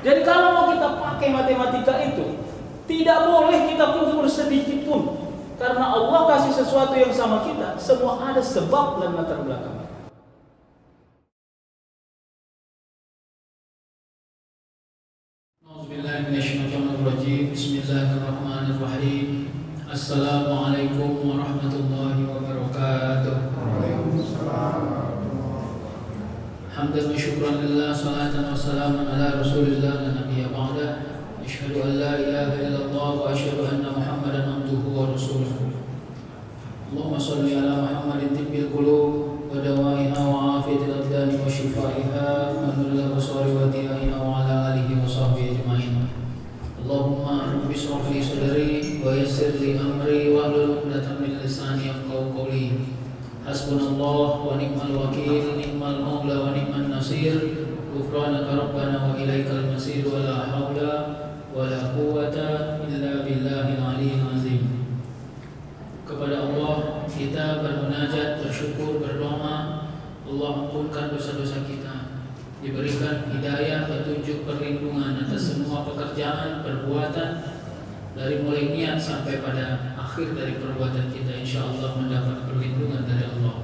Jadi kalau mau kita pakai matematika itu, tidak boleh kita kufur sedikit pun. Karena Allah kasih sesuatu yang sama kita, semua ada sebab dan latar belakang. Bismillahirrahmanirrahim. Assalamualaikum warahmatullahi wabarakatuh. Hamdan wa syukran lillah, salatan wa salaman ala rasulillah la nabiyya ba'dah. Asyhadu an la ilaha illallah wa asyhadu anna Muhammadan abduhu wa rasuluh. Allahumma shalli ala Muhammadin tibbil qulub wa dawaiha wa afiyatil abdani wa shifaiha wa nuril absari wa diyaiha wa ala alihi wa sahbihi ajma'in. Allahumma rabbi shrah li sadri wa yassir li amri wa hlul 'uqdatam min lisani yafqahu qawli. Hasbunallah wa ni'mal wakil, ni'mal maula wa ni'man nasir. Ghufranaka rabbana wa ilaikal masir, wa la haula wa la quwwata illa billahil aliyyil azim. Kepada Allah kita bermunajat, bersyukur, berdoa. Allah ampunkan dosa-dosa kita, diberikan hidayah, petunjuk, perlindungan atas semua pekerjaan, perbuatan, dari mulai niat sampai pada akhir dari perbuatan kita, insyaallah mendapat perlindungan dari Allah.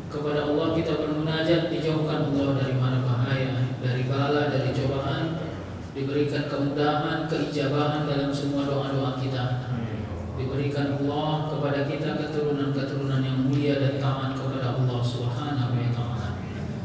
Kepada Allah kita bermunajat, dijauhkan Allah dari mara bahaya, dari bala, dari cobaan, diberikan kemudahan, keijabahan dalam semua doa-doa kita. Diberikan Allah kepada kita keturunan-keturunan yang mulia dan taat kepada Allah Subhanahu wa taala.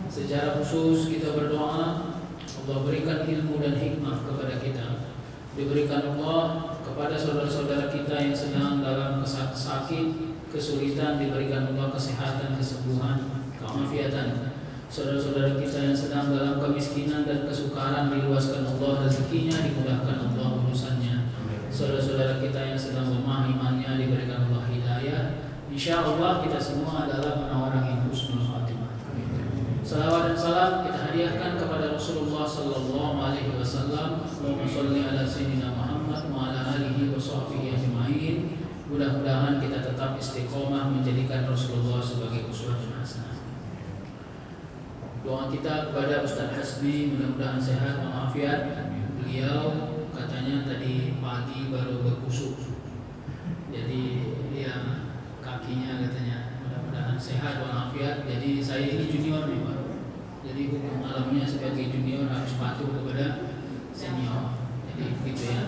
Secara khusus kita berdoa, Allah berikan ilmu dan hikmah kepada kita. Diberikan Allah kepada saudara-saudara kita yang sedang dalam sakit, kesulitan, diberikan Allah kesehatan, kesembuhan, keafiatan. Saudara-saudara kita yang sedang dalam kemiskinan dan kesukaran, diluaskan Allah rezekinya, dimudahkan Allah urusannya. Saudara-saudara kita yang sedang lemah imannya, diberikan Allah hidayah. Insyaallah kita semua adalah orang yang husnul khatimah. Salawat dan salam kita hadiahkan kepada Rasulullah sallallahu alaihi wasallam. Allahumma shalli ala sayyidina Muhammad wa ala alihi wa sahbihi ajma'in. Mudah-mudahan kita tetap istiqomah menjadikan Rasulullah sebagai uswatun hasanah. Doa kita kepada Ustaz Hasbi, mudah-mudahan sehat walafiat. Beliau katanya tadi pagi baru berkusuk, jadi dia kakinya katanya mudah-mudahan sehat walafiat. Jadi saya ini junior nih Pak, jadi hukum alamnya sebagai junior harus patuh kepada senior. Jadi begitu ya,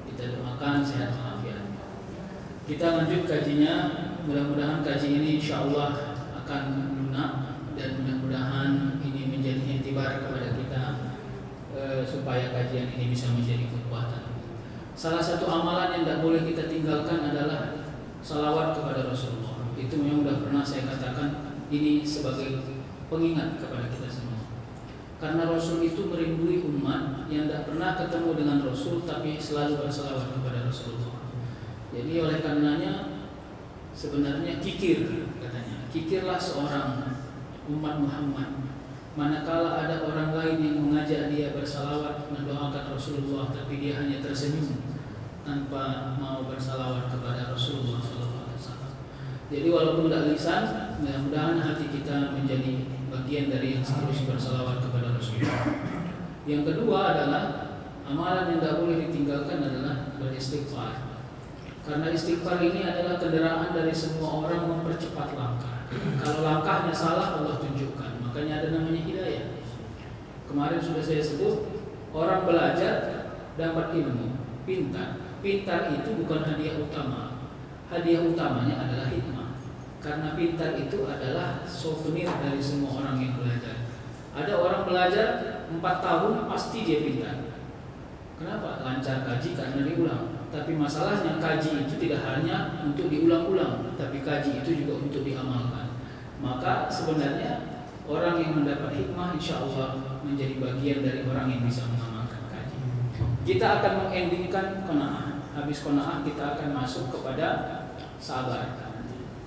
kita doakan sehat walafiat. Kita lanjut kajinya, mudah-mudahan kaji ini insyaallah akan lunak dan mudah-mudahan ini menjadi intibar kepada kita supaya kajian ini bisa menjadi kekuatan. Salah satu amalan yang tidak boleh kita tinggalkan adalah salawat kepada Rasulullah. Itu yang sudah pernah saya katakan, ini sebagai pengingat kepada kita semua. Karena Rasul itu merindui umat yang tidak pernah ketemu dengan Rasul tapi selalu bersalawat kepada Rasulullah. Jadi oleh karenanya sebenarnya kikir katanya, kikirlah seorang umat Muhammad manakala ada orang lain yang mengajak dia bersalawat mendoakan Rasulullah tapi dia hanya tersenyum tanpa mau bersalawat kepada Rasulullah sallallahu alaihi wasallam. Jadi walaupun tidak lisan, mudah-mudahan hati kita menjadi bagian dari yang harus bersalawat kepada Rasulullah. Yang kedua adalah amalan yang tidak boleh ditinggalkan adalah beristighfar. Karena istighfar ini adalah kendaraan dari semua orang mempercepat langkah. Kalau langkahnya salah, Allah tunjukkan. Makanya ada namanya hidayah. Kemarin sudah saya sebut, orang belajar dapat ilmu, pintar. Pintar itu bukan hadiah utama. Hadiah utamanya adalah hikmah. Karena pintar itu adalah souvenir dari semua orang yang belajar. Ada orang belajar 4 tahun pasti dia pintar. Kenapa? Lancar kaji karena diulang. Tapi masalahnya kaji itu tidak hanya untuk diulang-ulang, tapi kaji itu juga untuk diamalkan. Maka sebenarnya orang yang mendapat hikmah insya Allah menjadi bagian dari orang yang bisa mengamalkan kaji. Kita akan mengendingkan qanaah. Habis qanaah kita akan masuk kepada sabar.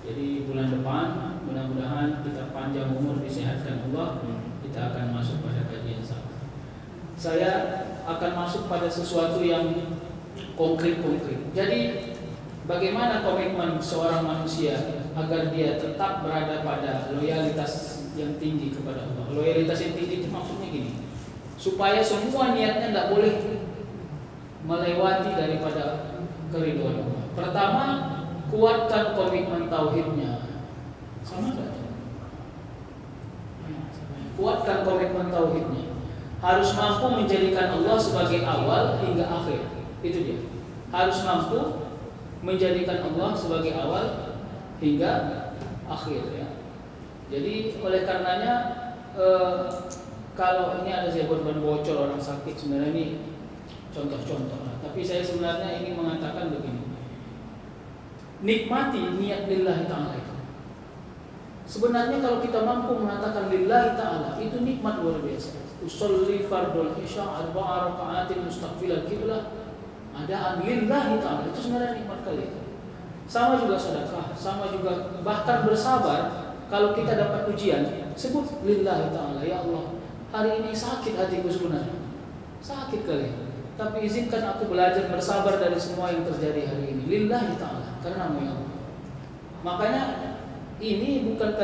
Jadi bulan depan mudah-mudahan kita panjang umur, disehatkan Allah, kita akan masuk pada kajian sabar. Saya akan masuk pada sesuatu yang konkret-konkret. Jadi bagaimana komitmen seorang manusia agar dia tetap berada pada loyalitas yang tinggi kepada Allah. Loyalitas yang tinggi itu maksudnya gini. supaya semua niatnya tidak boleh melewati daripada keridhaan Allah. Pertama, kuatkan komitmen tauhidnya. Sama tak? Kuatkan komitmen tauhidnya. Harus mampu menjadikan Allah sebagai awal hingga akhir. Itu dia. Harus mampu menjadikan Allah sebagai awal hingga akhir ya. Jadi oleh karenanya kalau ini ada saya buat bocor orang sakit, sebenarnya ini contoh-contoh. Tapi saya sebenarnya ingin mengatakan begini. Nikmati niat lillahi ta'ala itu. Sebenarnya kalau kita mampu mengatakan lillahi ta'ala, itu nikmat luar biasa. Usolli fardul isya arba'a raka'atin mustaqbilal qiblah adaan lillahi ta'ala, itu sebenarnya nikmat kali. Sama juga sedekah, sama juga bahkan bersabar. Kalau kita dapat ujian, sebut lillahi ta'ala, ya Allah, hari ini sakit hatiku sebenarnya, sakit kali, tapi izinkan aku belajar bersabar dari semua yang terjadi hari ini lillahi ta'ala, karena ya Allah. Makanya ini bukan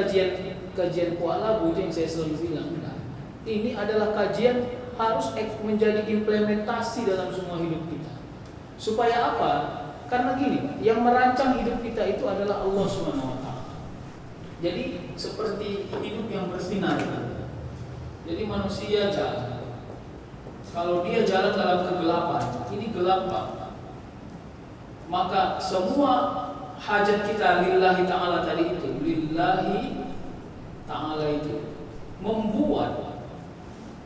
kajian kuala bu yang saya selalu bilang, enggak. Ini adalah kajian harus menjadi implementasi dalam semua hidup kita. Supaya apa? Karena gini, yang merancang hidup kita itu adalah Allah Subhanahu wa taala. Jadi seperti hidup yang bersinar. Jadi manusia jalan. Kalau dia jalan dalam kegelapan, ini gelap Pak. Maka semua hajat kita lillahi ta'ala tadi itu, lillahi ta'ala itu membuat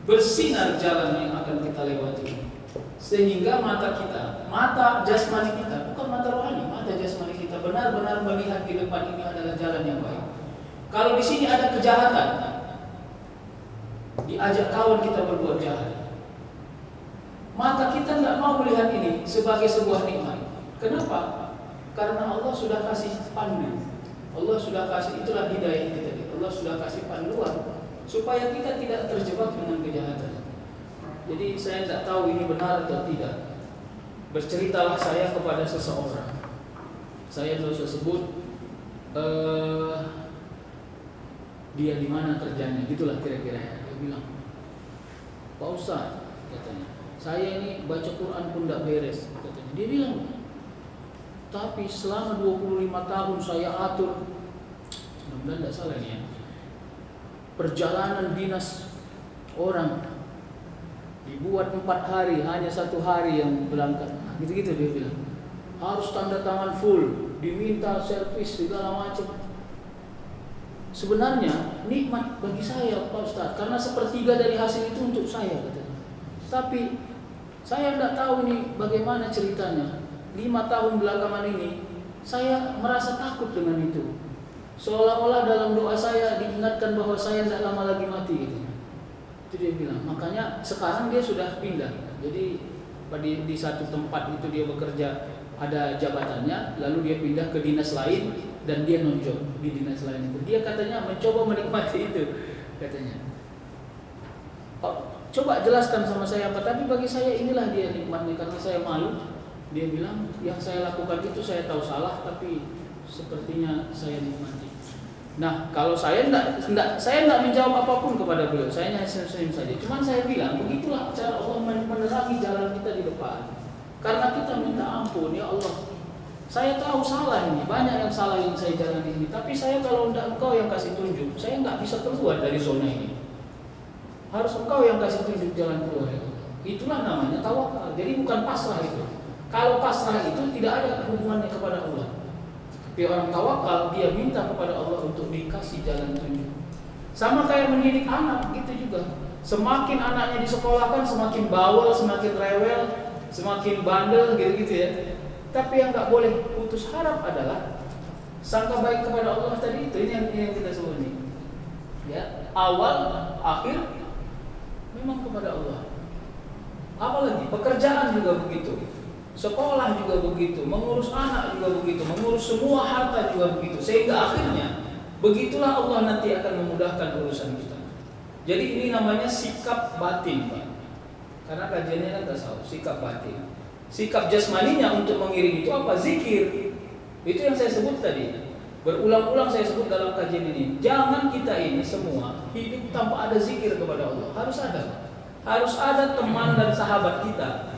bersinar jalan yang akan kita lewati. Sehingga mata kita, mata jasmani kita, bukan mata rohani, mata jasmani kita benar-benar melihat di depan ini adalah jalan yang baik. Kalau di sini ada kejahatan, diajak kawan kita berbuat jahat, mata kita tidak mau melihat ini sebagai sebuah nikmat. Kenapa? Karena Allah sudah kasih pandu, Allah sudah kasih, itulah hidayah kita tadi. Allah sudah kasih panduan supaya kita tidak terjebak dengan kejahatan. Jadi saya tidak tahu ini benar atau tidak. Berceritalah saya kepada seseorang. Saya tidak usah sebut dia di mana kerjanya, gitulah kira-kira. Dia bilang, Pak Ustaz, katanya, saya ini baca Quran pun tidak beres, katanya. Dia bilang, tapi selama 25 tahun saya atur, mudah-mudahan tidak salah nih ya, perjalanan dinas orang dibuat 4 hari, hanya 1 hari yang berangkat. Gitu-gitu dia bilang. Harus tanda tangan full, diminta servis segala macam. Sebenarnya nikmat bagi saya Pak Ustaz, karena sepertiga dari hasil itu untuk saya, katanya. Tapi saya tidak tahu ini bagaimana ceritanya. 5 tahun belakangan ini saya merasa takut dengan itu. Seolah-olah dalam doa saya diingatkan bahwa saya tidak lama lagi mati gitu. Itu dia bilang. Makanya sekarang dia sudah pindah. Jadi di satu tempat itu dia bekerja, ada jabatannya, lalu dia pindah ke dinas lain dan dia nonjok di dinas lain itu. Dia katanya mencoba menikmati itu, katanya. Coba jelaskan sama saya apa, tapi bagi saya inilah dia nikmatnya, karena saya malu. Dia bilang, yang saya lakukan itu saya tahu salah, tapi sepertinya saya nikmati. Nah, kalau saya tidak menjawab apapun kepada beliau, saya hanya senyum saja. Cuman saya bilang, begitulah cara Allah menerangi jalan kita di depan. Karena kita minta ampun, ya Allah, saya tahu salah ini, banyak yang salah yang saya jalani ini. Tapi saya kalau tidak Engkau yang kasih tunjuk, saya nggak bisa keluar dari zona ini. Harus Engkau yang kasih tunjuk jalan keluar. Itulah namanya tawakal. Jadi bukan pasrah itu. Kalau pasrah itu tidak ada hubungannya kepada Allah. Tapi orang tawakal, dia minta kepada Allah untuk dikasih jalan tunjuk. Sama kayak mendidik anak, gitu juga. Semakin anaknya disekolahkan, semakin bawel, semakin rewel, semakin bandel, gitu-gitu ya. Tapi yang nggak boleh putus harap adalah sangka baik kepada Allah tadi itu. Ini yang kita sebut nih. Ya, awal, akhir, memang kepada Allah. Apalagi pekerjaan juga begitu. Sekolah juga begitu, mengurus anak juga begitu, mengurus semua harta juga begitu. Sehingga akhirnya begitulah Allah nanti akan memudahkan urusan kita. Jadi ini namanya sikap batin, Pak. Karena kajiannya kan tasawuf, sikap batin. Sikap jasmaninya untuk mengiring itu apa? Zikir. Itu yang saya sebut tadi. Berulang-ulang saya sebut dalam kajian ini. Jangan kita ini semua hidup tanpa ada zikir kepada Allah. Harus ada. Harus ada teman dan sahabat kita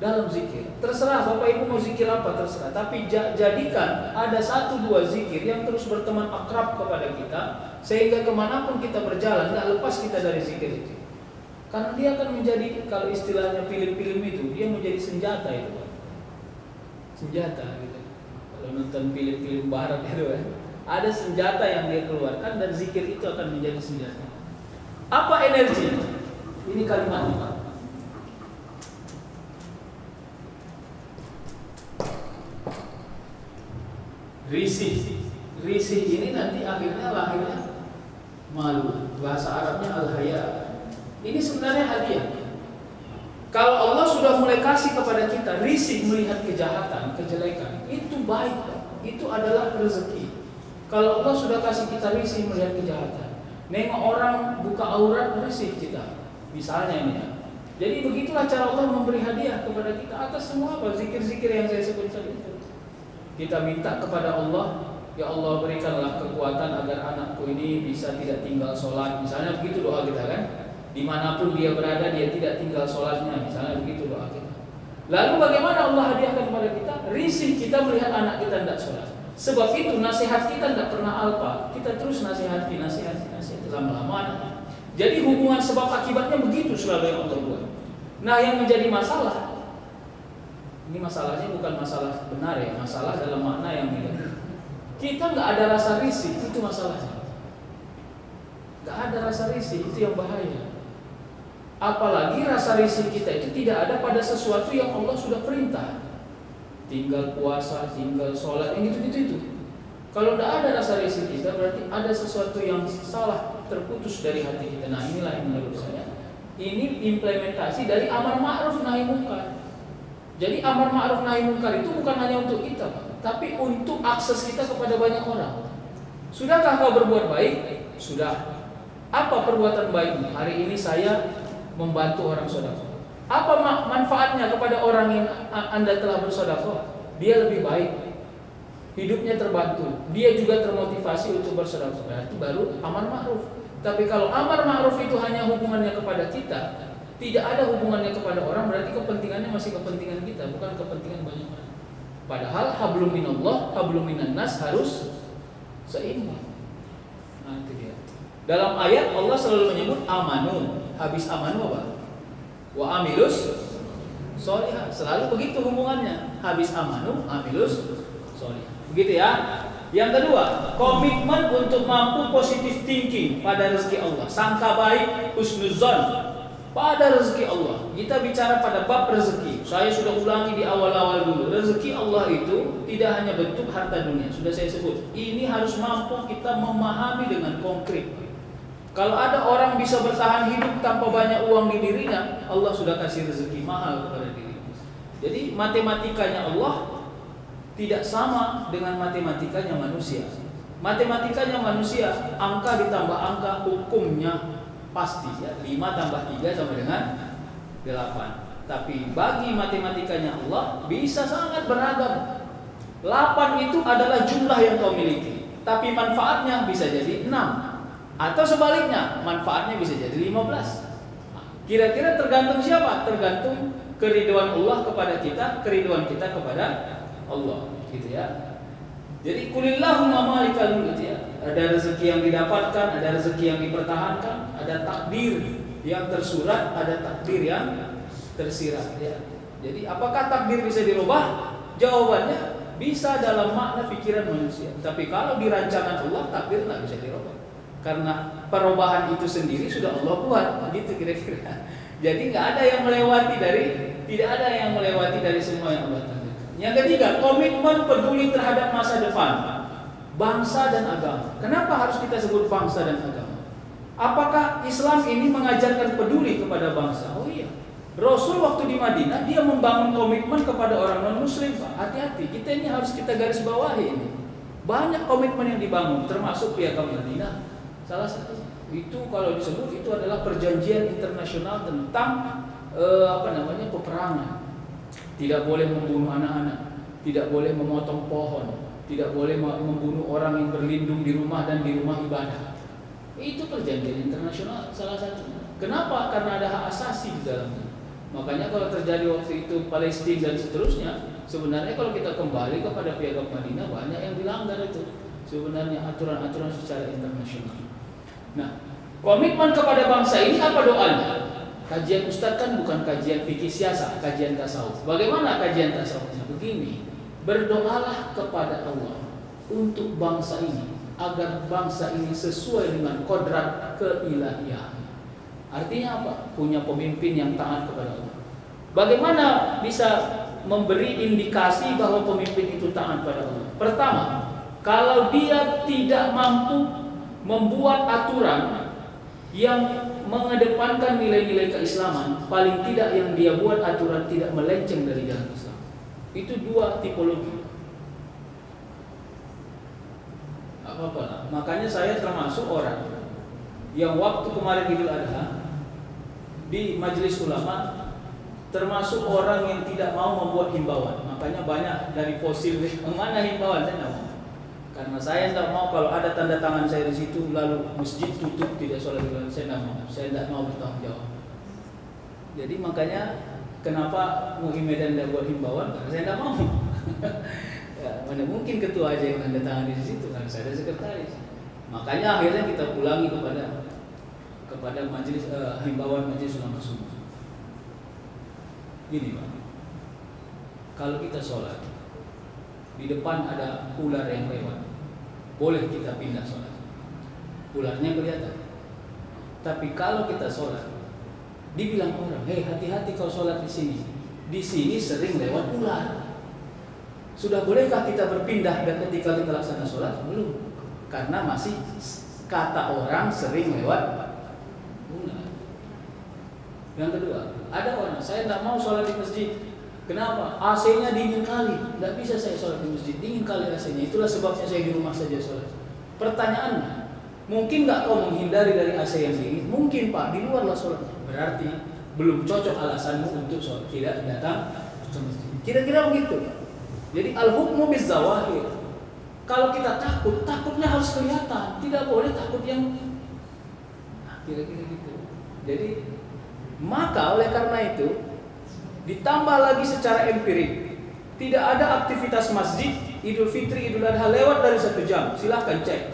dalam zikir. Terserah Bapak Ibu mau zikir apa, terserah. Tapi jadikan ada 1-2 zikir yang terus berteman akrab kepada kita, sehingga kemanapun kita berjalan tidak lepas kita dari zikir itu. Karena dia akan menjadi, kalau istilahnya film-film itu, dia menjadi senjata itu, Pak. Senjata gitu. Kalau nonton film-film barat itu kan, ada senjata yang dia keluarkan dan zikir itu akan menjadi senjata. Apa energi? Ini kalimatnya, Pak. Risih ini nanti akhirnya lahirnya malu. Bahasa Arabnya al-haya. Ini sebenarnya hadiah. Kalau Allah sudah mulai kasih kepada kita risih melihat kejahatan, kejelekan, itu baik, itu adalah rezeki. Kalau Allah sudah kasih kita risih melihat kejahatan, nengok orang buka aurat, risih kita. Misalnya ini ya. Jadi begitulah cara Allah memberi hadiah kepada kita atas semua apa zikir-zikir yang saya sebutkan itu. Kita minta kepada Allah, ya Allah berikanlah kekuatan agar anakku ini bisa tidak tinggal sholat. Misalnya begitu doa kita kan. Dimanapun dia berada dia tidak tinggal sholatnya. Misalnya begitu doa kita. Lalu bagaimana Allah hadiahkan kepada kita? Risih kita melihat anak kita tidak sholat. Sebab itu nasihat kita tidak pernah alpa. Kita terus nasihati lama-lama. Jadi hubungan sebab akibatnya begitu selalu yang Allah buat. Nah yang menjadi masalah, ini masalahnya bukan masalah benar ya, masalah dalam makna yang negatif. Kita nggak ada rasa risih, itu masalahnya. Nggak ada rasa risih, itu yang bahaya. Apalagi rasa risih kita itu tidak ada pada sesuatu yang Allah sudah perintah. Tinggal puasa, tinggal sholat, yang gitu-gitu itu. Kalau tidak ada rasa risih kita, berarti ada sesuatu yang salah, terputus dari hati kita. Nah inilah yang menurut saya, ini implementasi dari amar ma'ruf nahi munkar. Jadi amar ma'ruf nahi munkar itu bukan hanya untuk kita, Pak, tapi untuk akses kita kepada banyak orang. Sudahkah kau berbuat baik? Sudah. Apa perbuatan baikmu? Hari ini saya membantu orang sedekah. Apa manfaatnya kepada orang yang Anda telah bersedekah? Dia lebih baik, hidupnya terbantu, dia juga termotivasi untuk bersedekah. Berarti baru amar ma'ruf. Tapi kalau amar ma'ruf itu hanya hubungannya kepada kita, tidak ada hubungannya kepada orang, berarti kepentingannya masih kepentingan kita, bukan kepentingan banyak orang. Padahal hablum minallah, hablum minan nas harus seimbang. Nah, itu dia. Dalam ayat Allah selalu menyebut amanu. Habis amanu apa? Wa amilus sholihah. Selalu begitu hubungannya. Habis amanu, amilus sholihah. Begitu ya. Yang kedua, komitmen untuk mampu positive thinking pada rezeki Allah. Sangka baik, husnuzon pada rezeki Allah. Kita bicara pada bab rezeki. Saya sudah ulangi di awal-awal dulu. Rezeki Allah itu tidak hanya bentuk harta dunia. Sudah saya sebut. Ini harus mampu kita memahami dengan konkret. Kalau ada orang bisa bertahan hidup tanpa banyak uang di dirinya, Allah sudah kasih rezeki mahal kepada dirinya. Jadi matematikanya Allah tidak sama dengan matematikanya manusia. Matematikanya manusia, angka ditambah angka, hukumnya pasti ya, 5 tambah 3 sama dengan 8. Tapi bagi matematikanya Allah bisa sangat beragam. 8 itu adalah jumlah yang kau miliki, tapi manfaatnya bisa jadi 6. Atau sebaliknya, manfaatnya bisa jadi 15. Kira-kira tergantung siapa? Tergantung keriduan Allah kepada kita, keriduan kita kepada Allah, gitu ya. Jadi kulillahumma malikal mulk, gitu ya. Ada rezeki yang didapatkan, ada rezeki yang dipertahankan, ada takdir yang tersurat, ada takdir yang tersirat, ya. Jadi apakah takdir bisa dirubah? Jawabannya bisa dalam makna pikiran manusia. Tapi kalau di rancangan Allah, takdir tidak bisa dirubah. Karena perubahan itu sendiri sudah Allah buat, gitu kira-kira. Jadi nggak ada yang melewati tidak ada yang melewati dari semua yang Allah takdirkan. Yang ketiga, komitmen peduli terhadap masa depan bangsa dan agama. Kenapa harus kita sebut bangsa dan agama? Apakah Islam ini mengajarkan peduli kepada bangsa? Oh iya. Rasul waktu di Madinah dia membangun komitmen kepada orang non-Muslim, Pak. Hati-hati, kita ini harus kita garis bawahi ini. Banyak komitmen yang dibangun, termasuk Piagam Madinah. Salah satu itu kalau disebut itu adalah perjanjian internasional tentang peperangan. Tidak boleh membunuh anak-anak, tidak boleh memotong pohon, tidak boleh membunuh orang yang berlindung di rumah dan di rumah ibadah. Itu perjanjian internasional salah satunya. Kenapa? Karena ada hak asasi di dalamnya. Makanya kalau terjadi waktu itu Palestina dan seterusnya, sebenarnya kalau kita kembali kepada Piagam Madinah, banyak yang dilanggar itu sebenarnya aturan-aturan secara internasional. Nah, komitmen kepada bangsa ini apa doanya? Kajian Ustadz kan bukan kajian fikih siasat, kajian tasawuf. Bagaimana kajian tasawufnya? Begini, berdoalah kepada Allah untuk bangsa ini, agar bangsa ini sesuai dengan kodrat keilahian. Artinya apa? Punya pemimpin yang taat kepada Allah. Bagaimana bisa memberi indikasi bahwa pemimpin itu taat pada Allah? Pertama, kalau dia tidak mampu membuat aturan yang mengedepankan nilai-nilai keislaman, paling tidak yang dia buat aturan tidak melenceng dari jalan Islam. Itu dua tipologi. Apa-apa lah. Makanya saya termasuk orang yang waktu kemarin Idul Adha di majelis ulama termasuk orang yang tidak mau membuat himbauan. Makanya banyak dari fosil mana himbauan, saya tidak mau. Karena saya tidak mau kalau ada tanda tangan saya di situ lalu masjid tutup tidak sholat di saya tidak mau. Saya tidak mau bertanggung jawab. Jadi makanya kenapa MUI Medan tidak buat himbauan? Karena saya tidak mau. Ya, mana mungkin ketua aja yang tanda tangan di situ, karena saya ada sekretaris. Makanya akhirnya kita pulangi kepada majelis himbauan majelis ulama sunnah. Gini Pak, kalau kita sholat di depan ada ular yang lewat, boleh kita pindah sholat, ularnya kelihatan. Tapi kalau kita sholat, dibilang orang, hei hati-hati kau sholat di sini sering lewat ular. Sudah bolehkah kita berpindah dan ketika kita laksana sholat? Belum, karena masih kata orang sering lewat ular. Yang kedua, ada orang, saya tidak mau sholat di masjid. Kenapa? AC-nya dingin kali, tidak bisa saya sholat di masjid, dingin kali AC-nya. Itulah sebabnya saya di rumah saja sholat. Pertanyaannya, mungkin nggak kau menghindari dari AC yang dingin? Mungkin Pak, di luarlah sholatnya. Berarti belum cocok alasanmu untuk sholat, tidak datang ke masjid. Kira-kira begitu. Jadi al-hukmu bizzawahir. Kalau kita takut, takutnya harus kelihatan. Tidak boleh takut yang kira-kira gitu. Jadi maka oleh karena itu ditambah lagi secara empirik, tidak ada aktivitas masjid Idul Fitri, Idul Adha lewat dari 1 jam. Silahkan cek.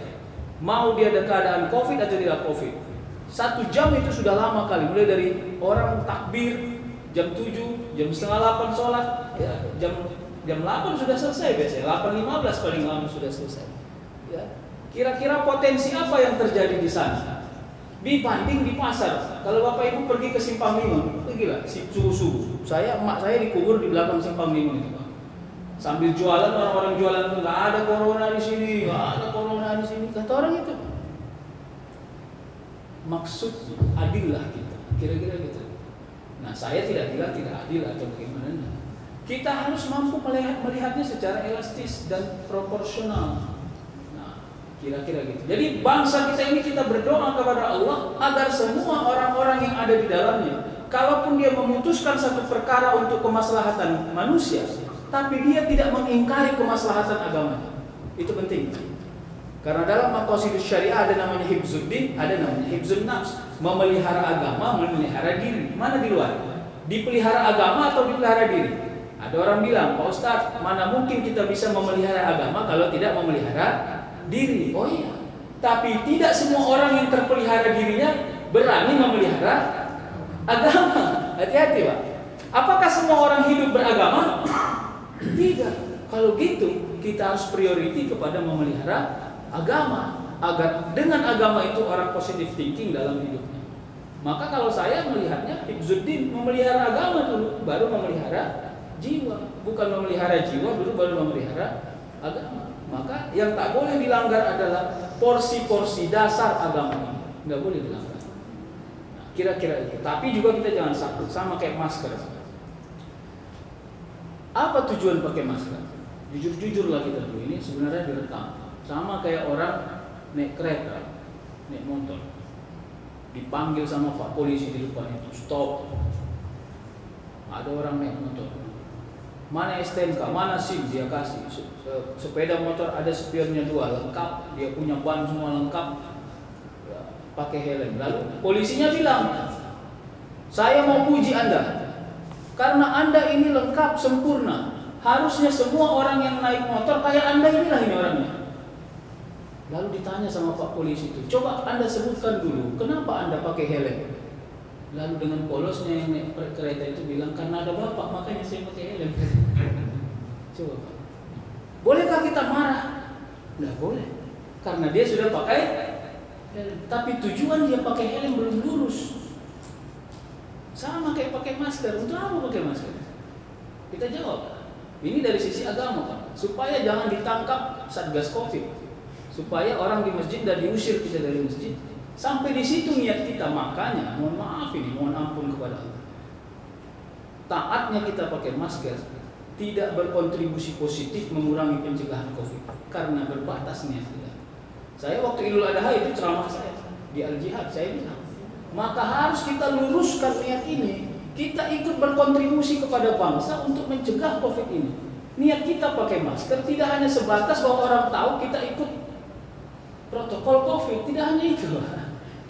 Mau dia ada keadaan COVID atau tidak COVID. 1 jam itu sudah lama kali. Mulai dari orang takbir jam 7, jam setengah 8 sholat, ya, jam 8 sudah selesai biasanya. 8.15 paling lama sudah selesai. Ya. Kira-kira potensi apa yang terjadi di sana? Dibanding di pasar. Kalau Bapak Ibu pergi ke Simpang Limun, pergilah subuh-subuh. Emak saya dikubur di belakang Simpang Limun itu, Pak. Sambil jualan, orang-orang jualan itu nggak ada corona di sini, nggak ada corona di sini. Kata orang itu. Maksud adillah kita, kira-kira gitu. Nah, saya tidak bilang tidak adil atau bagaimana. Kita harus mampu melihatnya secara elastis dan proporsional. Kira-kira gitu. Jadi bangsa kita ini kita berdoa kepada Allah agar semua orang-orang yang ada di dalamnya, kalaupun dia memutuskan satu perkara untuk kemaslahatan manusia, tapi dia tidak mengingkari kemaslahatan agamanya. Itu penting. Karena dalam maqasidus syariah ada namanya hifzuddin, ada namanya hifzun nafs, memelihara agama, memelihara diri. Mana di luar? Dipelihara agama atau dipelihara diri? Ada orang bilang, Pak Ustadz, mana mungkin kita bisa memelihara agama kalau tidak memelihara diri. Oh iya, tapi tidak semua orang yang terpelihara dirinya berani memelihara agama. Hati-hati Pak. Apakah semua orang hidup beragama? Tidak. Kalau gitu kita harus priority kepada memelihara agama, agar dengan agama itu orang positive thinking dalam hidupnya. Maka kalau saya melihatnya hifzuddin, memelihara agama dulu, baru memelihara jiwa. Bukan memelihara jiwa dulu, baru memelihara agama. Maka yang tak boleh dilanggar adalah porsi-porsi dasar agama ini, nggak boleh dilanggar. Nah, kira-kira itu. Tapi juga kita jangan sakit, sama kayak masker. Apa tujuan pakai masker? Jujur-jujurlah kita dulu, ini sebenarnya direkam. Sama kayak orang naik kereta, naik motor, dipanggil sama Pak Polisi di depan itu, stop. Ada orang naik motor. Mana STNK, mana SIM dia kasih. Sepeda motor ada spionnya 2 lengkap, dia punya ban semua lengkap, ya, pakai helm. Lalu polisinya bilang, Saya mau puji Anda karena Anda ini lengkap, sempurna. Harusnya semua orang yang naik motor kayak Anda inilah ini orangnya. Lalu ditanya sama Pak Polisi itu, coba Anda sebutkan dulu, kenapa Anda pakai helm? Lalu dengan polosnya yang naik kereta itu bilang, karena ada Bapak, makanya saya pakai helm. Coba Pak, bolehkah kita marah? Nggak boleh, karena dia sudah pakai helm. Tapi tujuan dia pakai helm belum lurus. Sama kayak pakai masker, untuk apa pakai masker? Kita jawab, ini dari sisi agama Pak, supaya jangan ditangkap Satgas Covid, supaya orang di masjid dan diusir kita dari masjid. Sampai di situ niat kita. Makanya mohon maaf ini, mohon ampun kepada Allah, taatnya kita pakai masker tidak berkontribusi positif mengurangi pencegahan Covid karena berbatasnya. Saya waktu Idul Adha itu ceramah saya di Al-Jihad, saya bilang, maka harus kita luruskan niat ini. Kita ikut berkontribusi kepada bangsa untuk mencegah Covid ini. Niat kita pakai masker tidak hanya sebatas bahwa orang tahu kita ikut protokol Covid, tidak hanya itu.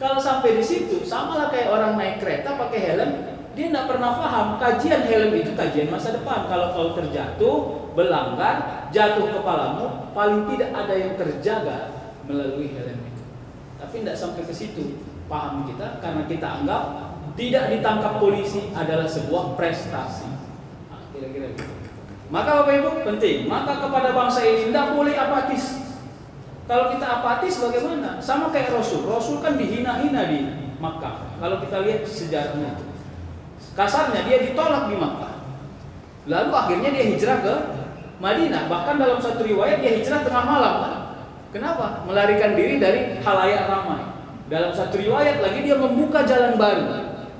Kalau sampai di situ, samalah kayak orang naik kereta pakai helm, dia tidak pernah paham kajian helm itu kajian masa depan. Kalau kau terjatuh, berlanggar, jatuh kepalamu, paling tidak ada yang terjaga melalui helm itu. Tapi tidak sampai ke situ paham kita, karena kita anggap tidak ditangkap polisi adalah sebuah prestasi. Nah, kira-kira gitu. Maka Bapak Ibu penting, maka kepada bangsa ini tidak boleh apatis. Kalau kita apatis bagaimana? Sama kayak Rasul. Rasul kan dihina-hina di Makkah. Kalau kita lihat sejarahnya itu, kasarnya dia ditolak di Makkah. Lalu akhirnya dia hijrah ke Madinah. Bahkan dalam satu riwayat dia hijrah tengah malam. Kenapa? Melarikan diri dari khalayak ramai. Dalam satu riwayat lagi dia membuka jalan baru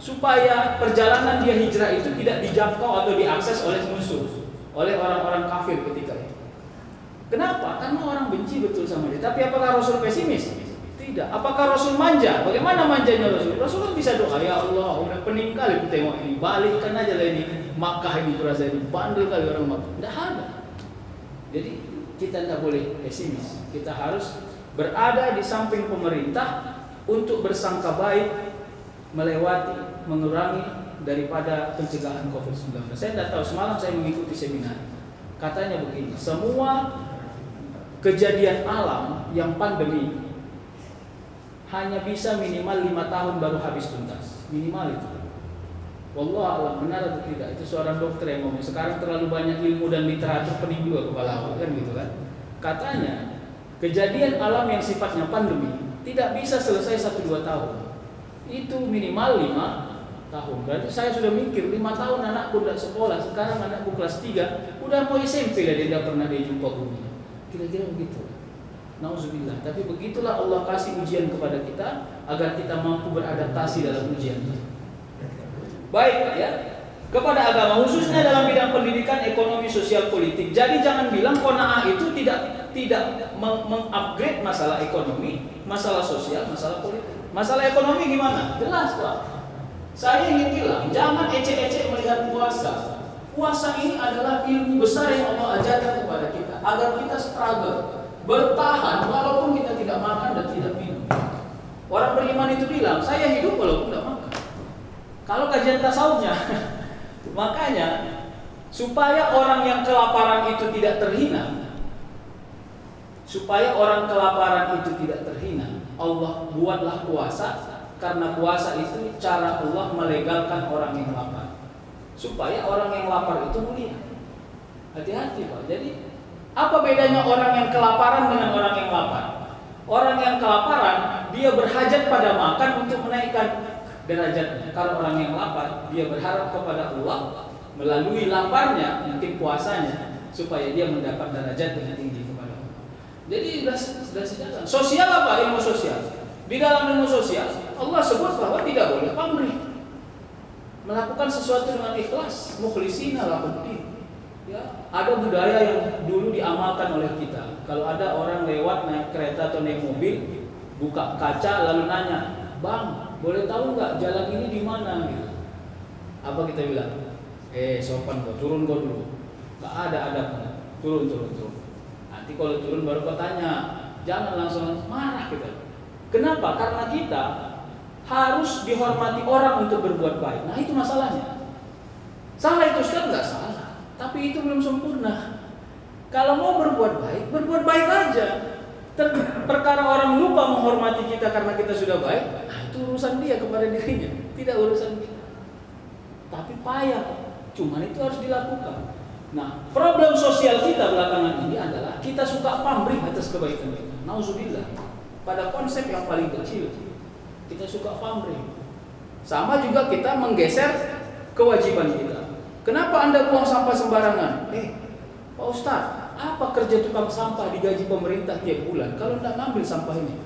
supaya perjalanan dia hijrah itu tidak dijangkau atau diakses oleh musuh, oleh orang-orang kafir ketika itu. Kenapa? Karena orang benci betul sama dia. Tapi apakah Rasul pesimis? Tidak. Apakah Rasul manja? Bagaimana manjanya Rasul? Rasul kan bisa doa, ya Allah, udah pening kali aku tengok ini, balikkan aja lah ini Makkah ini, kurasa ini bandel kali orang Makkah. Tidak ada. Jadi kita tidak boleh pesimis. Kita harus berada di samping pemerintah untuk bersangka baik, melewati, mengurangi daripada pencegahan COVID-19. Saya tidak tahu, semalam saya mengikuti seminar. Katanya begini, semua kejadian alam yang pandemi hanya bisa minimal 5 tahun baru habis tuntas. Minimal itu. Wallah alam, benar atau tidak? Itu seorang dokter yang ngomong. Sekarang terlalu banyak ilmu dan literatur, pening juga kepala awal, kan gitu kan. Katanya kejadian alam yang sifatnya pandemi tidak bisa selesai 1-2 tahun. Itu minimal 5 tahun. Berarti saya sudah mikir 5 tahun anakku tidak sekolah. Sekarang anakku kelas 3 udah mau SMP lah, dia tidak pernah dia jumpa gurunya. Kira-kira begitu. Nauzubillah. Tapi begitulah Allah kasih ujian kepada kita agar kita mampu beradaptasi dalam ujian itu. Baik ya. Kepada agama, khususnya dalam bidang pendidikan, ekonomi, sosial, politik. Jadi jangan bilang qanaah itu tidak mengupgrade masalah ekonomi, masalah sosial, masalah politik. Masalah ekonomi gimana? Jelas Pak. Saya ingin bilang, jangan ecek-ecek melihat puasa. Puasa ini adalah ilmu besar yang Allah ajarkan kepada kita agar kita struggle, bertahan walaupun kita tidak makan dan tidak minum. Orang beriman itu bilang, saya hidup walaupun tidak makan. Kalau kajian tasawufnya, makanya supaya orang yang kelaparan itu tidak terhina, supaya orang kelaparan itu tidak terhina, Allah buatlah puasa, karena puasa itu cara Allah melegalkan orang yang lapar. Supaya orang yang lapar itu mulia. Hati-hati Pak. Jadi apa bedanya orang yang kelaparan dengan orang yang lapar? Orang yang kelaparan dia berhajat pada makan untuk menaikkan derajatnya. Kalau orang yang lapar dia berharap kepada Allah melalui laparnya, mungkin puasanya, supaya dia mendapat derajat yang tinggi kepada Allah. Jadi sudah sejalan. Sosial apa? Ilmu sosial. Di dalam ilmu sosial Allah sebut bahwa tidak boleh pamrih. Melakukan sesuatu dengan ikhlas, mukhlishina lahuddin. Ya, ada budaya yang dulu diamalkan oleh kita. Kalau ada orang lewat naik kereta atau naik mobil, buka kaca lalu nanya, "Bang, boleh tahu nggak jalan ini di mana?" Gitu. Apa kita bilang? Sopan kok, turun kok dulu. Nggak ada adabnya. Turun. Nanti kalau turun baru kau tanya. Jangan langsung marah kita. Kenapa? Karena kita harus dihormati orang untuk berbuat baik. Nah itu masalahnya. Salah itu Ustaz, nggak salah, tapi itu belum sempurna. Kalau mau berbuat baik aja. Perkara orang lupa menghormati kita karena kita sudah baik, nah itu urusan dia kepada dirinya, tidak urusan kita. Tapi payah, cuman itu harus dilakukan. Nah, problem sosial kita belakangan ini adalah kita suka pamrih atas kebaikan kita. Nauzubillah. Pada konsep yang paling kecil, kita suka pamrih. Sama juga kita menggeser kewajiban kita. Kenapa Anda buang sampah sembarangan? Pak Ustadz, apa kerja tukang sampah digaji pemerintah tiap bulan kalau tidak ngambil sampah ini?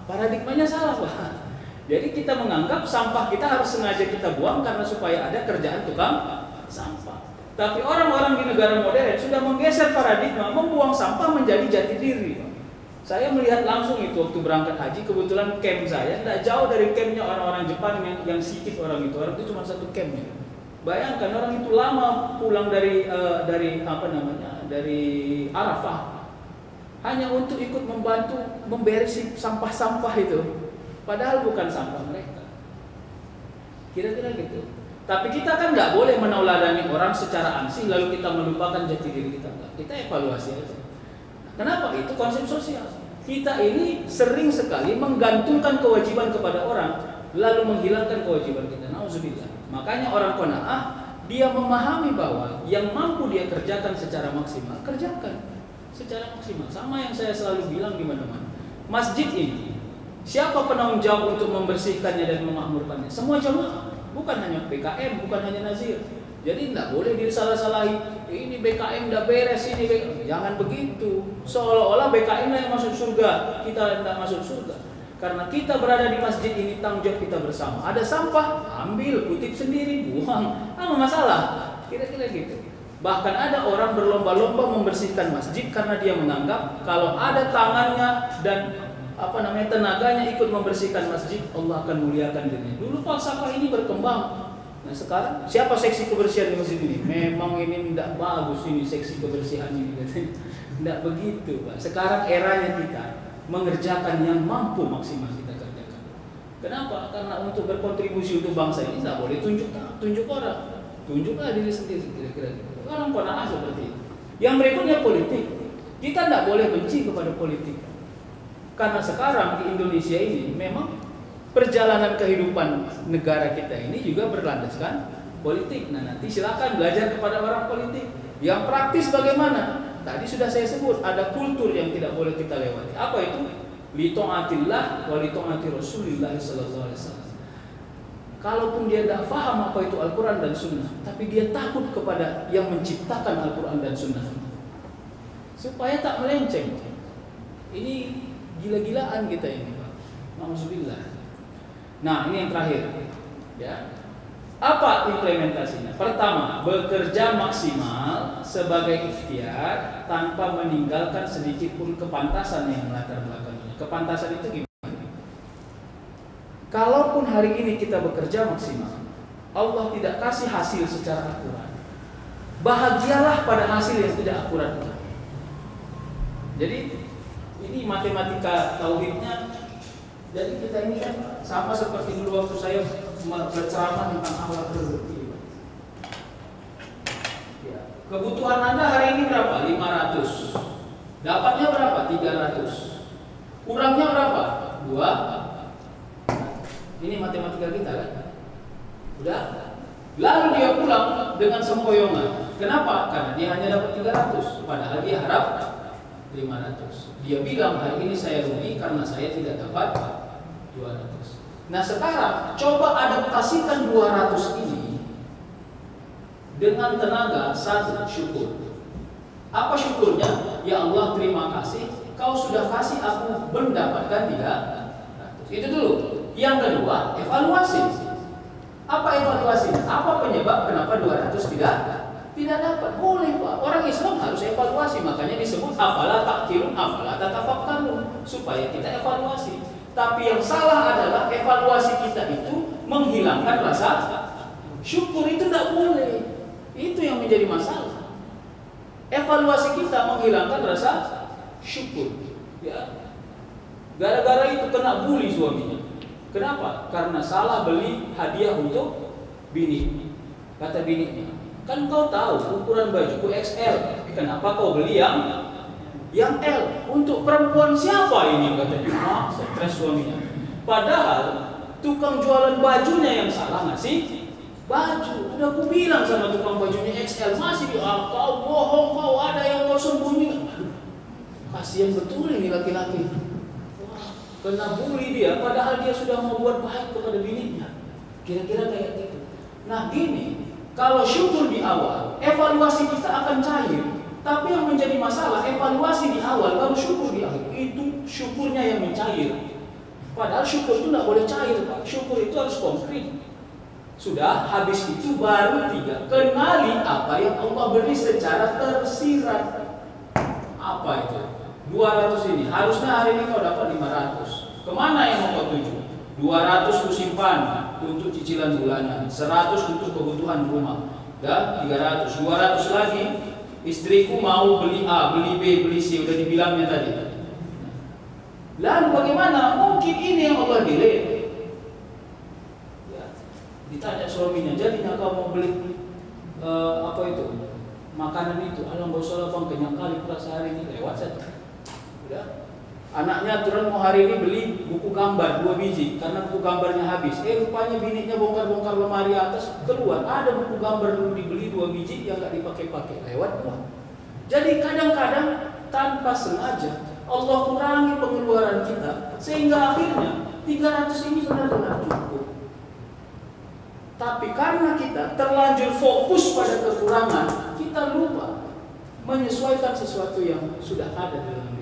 Paradigmanya salah, Pak. Jadi kita menganggap sampah kita harus sengaja kita buang karena supaya ada kerjaan tukang sampah. Tapi orang-orang di negara modern sudah menggeser paradigma, membuang sampah menjadi jati diri. Saya melihat langsung itu waktu berangkat haji, kebetulan camp saya tidak jauh dari campnya orang-orang Jepang yang sedikit orang itu cuma satu campnya. Bayangkan orang itu lama pulang dari Arafah hanya untuk ikut membantu memberisi sampah-sampah itu, padahal bukan sampah mereka. Kira-kira gitu. Tapi kita kan nggak boleh menauladani orang secara ansih lalu kita melupakan jati diri kita. Kita evaluasi aja. Kenapa? Itu konsep sosial. Kita ini sering sekali menggantungkan kewajiban kepada orang lalu menghilangkan kewajiban kita. Nauzubillah. Makanya orang qanaah dia memahami bahwa yang mampu dia kerjakan secara maksimal, kerjakan secara maksimal. Sama yang saya selalu bilang di mana-mana. Masjid ini, siapa penanggung jawab untuk membersihkannya dan memakmurkannya? Semua jamaah, bukan hanya BKM, bukan hanya Nazir. Jadi tidak boleh disalah-salahi. Ini BKM tidak beres, ini BKM. Jangan begitu. Seolah-olah BKM yang masuk surga, kita tidak masuk surga. Karena kita berada di masjid ini, tanggung jawab kita bersama. Ada sampah, ambil, kutip sendiri, buang. Apa masalah? Kira-kira gitu. Bahkan ada orang berlomba-lomba membersihkan masjid karena dia menganggap kalau ada tangannya dan tenaganya ikut membersihkan masjid, Allah akan muliakan dirinya. Dulu falsafah ini berkembang. Nah sekarang siapa seksi kebersihan di masjid ini? Memang ini tidak bagus ini seksi kebersihan ini katanya. Tidak begitu, Pak. Sekarang eranya kita mengerjakan yang mampu maksimal kita kerjakan. Kenapa? Karena untuk berkontribusi untuk bangsa ini tidak boleh tunjuk orang. Tunjuklah diri sendiri kira-kira gitu. Orang qanaah seperti itu. Yang berikutnya politik. Kita tidak boleh benci kepada politik. Karena sekarang di Indonesia ini memang perjalanan kehidupan negara kita ini juga berlandaskan politik. Nah nanti silakan belajar kepada orang politik. Yang praktis bagaimana? Tadi sudah saya sebut, ada kultur yang tidak boleh kita lewati. Apa itu? Li ta'atillah wa li ta'ati Rasulillah sallallahu alaihi wasallam. Kalaupun dia tidak paham apa itu Al-Quran dan Sunnah, tapi dia takut kepada yang menciptakan Al-Quran dan Sunnah, supaya tak melenceng. Ini gila-gilaan kita ini, Pak. Nauzubillah. Nah, ini yang terakhir. Ya. Apa implementasinya? Pertama, bekerja maksimal sebagai ikhtiar tanpa meninggalkan sedikit pun kepantasan yang melatar belakanginya. Kepantasan itu gimana? Kalaupun hari ini kita bekerja maksimal, Allah tidak kasih hasil secara akurat, bahagialah pada hasil yang tidak akurat. Jadi ini matematika tauhidnya. Jadi kita ini kan sama seperti dulu waktu saya berceramah tentang akhlak rezeki. Ya. Kebutuhan Anda hari ini berapa? 500. Dapatnya berapa? 300. Kurangnya berapa? 2. Ini matematika kita kan? Udah? Lalu dia pulang dengan sempoyongan. Kenapa? Karena dia hanya dapat 300. Padahal dia harap 500. Dia bilang hari ini saya rugi karena saya tidak dapat 200. Nah sekarang coba adaptasikan 200 ini dengan tenaga satu syukur. Apa syukurnya? Ya Allah terima kasih, Kau sudah kasih aku mendapatkan 300. Itu dulu. Yang kedua, evaluasi. Apa evaluasinya? Apa penyebab kenapa 200 tidak dapat? Boleh Pak. Orang Islam harus evaluasi. Makanya disebut afala ta'qilun, afala tatafakkarun, supaya kita evaluasi. Tapi yang salah adalah evaluasi kita itu menghilangkan rasa syukur. Itu tidak boleh. Itu yang menjadi masalah. Evaluasi kita menghilangkan rasa syukur. Ya, gara-gara itu kena bully suaminya. Kenapa? Karena salah beli hadiah untuk bini. Kata bininya, kan kau tahu ukuran bajuku XL, kenapa kau beli yang L? Untuk perempuan siapa ini? Katanya. Stres suaminya. Padahal tukang jualan bajunya yang salah ngasih baju. Udah aku bilang sama tukang bajunya XL, masih kau bohong, kau ada yang kau sembunyi. Kasihan betul ini laki-laki. Kena bully dia, padahal dia sudah mau buat baik kepada bininya. Kira-kira kayak gitu. Nah gini, kalau syukur di awal, evaluasi kita akan cair. Tapi yang menjadi masalah, evaluasi di awal, baru syukur di akhir. Itu syukurnya yang mencair. Padahal syukur itu tidak boleh cair, Pak. Syukur itu harus konkret. Sudah, habis itu baru 3. Kenali apa yang Allah beri secara tersirat. Apa itu? 200 ini, harusnya hari ini kau dapat 500. Kemana yang mau kau tuju? 200 ku simpan untuk cicilan bulanan, 100 untuk kebutuhan rumah, dan 300, 200 lagi istriku mau beli A, beli B, beli C, udah dibilangnya tadi. Lalu bagaimana? Mungkin ini yang Allah delay. Ya, ditanya suaminya, jadinya kau mau beli apa itu? Makanan itu, alam bosolah bang, kenyang kali pula sehari ini, lewat saja. Udah. Anaknya aturan mau hari ini beli buku gambar 2 biji karena buku gambarnya habis. Rupanya bininya bongkar-bongkar lemari atas, keluar ada buku gambar dulu dibeli 2 biji yang nggak dipakai-pakai, lewat pula. Jadi kadang-kadang tanpa sengaja Allah kurangi pengeluaran kita sehingga akhirnya 300 ini benar-benar cukup. Tapi karena kita terlanjur fokus pada kekurangan, kita lupa menyesuaikan sesuatu yang sudah ada dalam diri.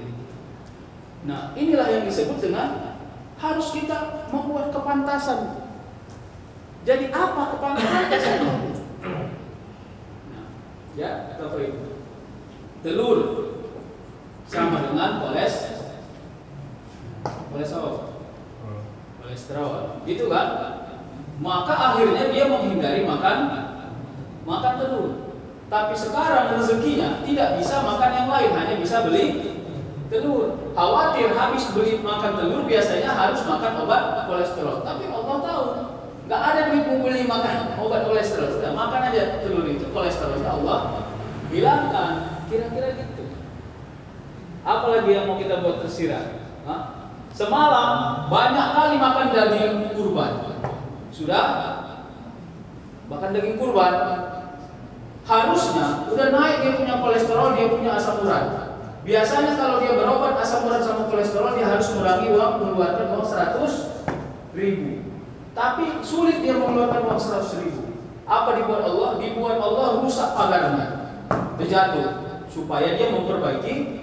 Nah, inilah yang disebut dengan harus kita membuat kepantasan. Jadi apa kepantasan? Nah, ya, apa itu? Telur sama dengan kolesterol, gitu kan? Maka akhirnya dia menghindari makan telur. Tapi sekarang rezekinya tidak bisa makan yang lain, hanya bisa beli telur. Khawatir habis beli makan telur, biasanya harus makan obat kolesterol. Tapi Allah tahu, nggak ada duit mau beli makan obat kolesterol. Sudah makan aja telur itu, kolesterolnya Allah hilangkan. Kira-kira gitu. Apalagi yang mau kita buat tersirat? Semalam banyak kali makan daging kurban. Sudah makan daging kurban, harusnya udah naik dia punya kolesterol, dia punya asam urat. Biasanya kalau dia berobat asam urat sama kolesterol, dia harus mengeluarkan uang 100.000. Tapi sulit dia mengeluarkan uang 100.000. Apa dibuat Allah? Dibuat Allah rusak pagarnya, terjatuh, supaya dia memperbaiki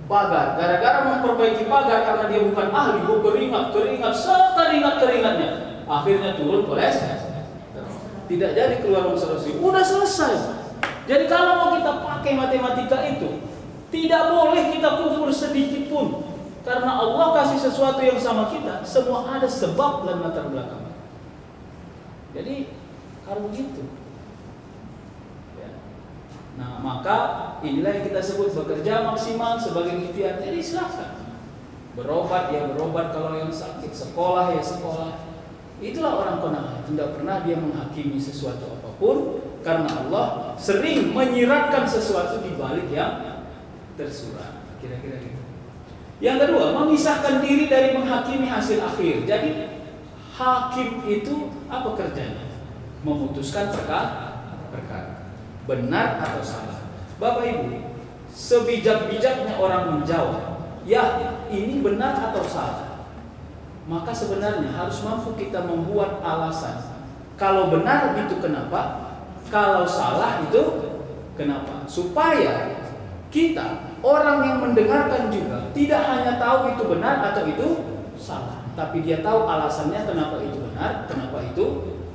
pagar. Gara-gara memperbaiki pagar, karena dia bukan ahli, keringat sekeringat-keringatnya, akhirnya turun kolesterol. Tidak jadi keluar uang 100.000. Udah selesai. Jadi kalau mau kita pakai matematika itu, tidak boleh kita kufur sedikit pun. Karena Allah kasih sesuatu yang sama kita, semua ada sebab dan latar belakang. Jadi kalau begitu, ya. Nah maka inilah yang kita sebut bekerja maksimal sebagai ikhtiar. Jadi silahkan berobat ya berobat, kalau yang sakit sekolah ya sekolah. Itulah orang qanaah, tidak pernah dia menghakimi sesuatu apapun, karena Allah sering menyiratkan sesuatu di balik yang tersurat. Kira-kira gitu. Yang kedua, memisahkan diri dari menghakimi hasil akhir. Jadi hakim itu apa kerjanya? Memutuskan perkara benar atau salah. Bapak Ibu, sebijak-bijaknya orang menjawab, ya ini benar atau salah, maka sebenarnya harus mampu kita membuat alasan. Kalau benar itu kenapa? Kalau salah itu kenapa? Supaya kita, orang yang mendengarkan juga tidak hanya tahu itu benar atau itu salah, tapi dia tahu alasannya kenapa itu benar, kenapa itu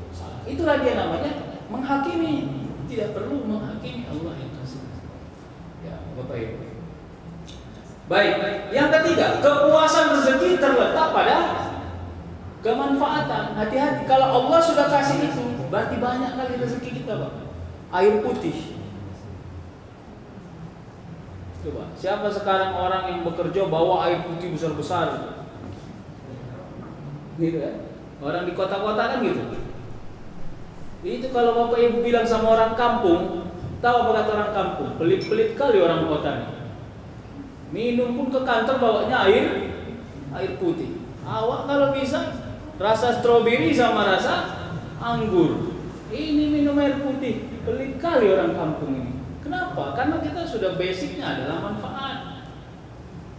salah. Itulah dia namanya menghakimi. Tidak perlu menghakimi, Allah yang kasih. Ya, Bapak Ibu. Baik, yang ketiga, kepuasan rezeki terletak pada kemanfaatan. Hati-hati, kalau Allah sudah kasih itu, berarti banyak kali rezeki kita, Pak. Air putih. Coba, siapa sekarang orang yang bekerja bawa air putih besar-besar? Gitu kan? Orang di kota-kota kan gitu. Itu kalau Bapak Ibu bilang sama orang kampung, tahu apa kata orang kampung? Pelit-pelit kali orang kota nih. Minum pun ke kantor bawanya air putih. Awak kalau bisa rasa stroberi sama rasa anggur. Ini minum air putih. Pelit kali orang kampung ini. Kenapa? Karena kita sudah basicnya adalah manfaat.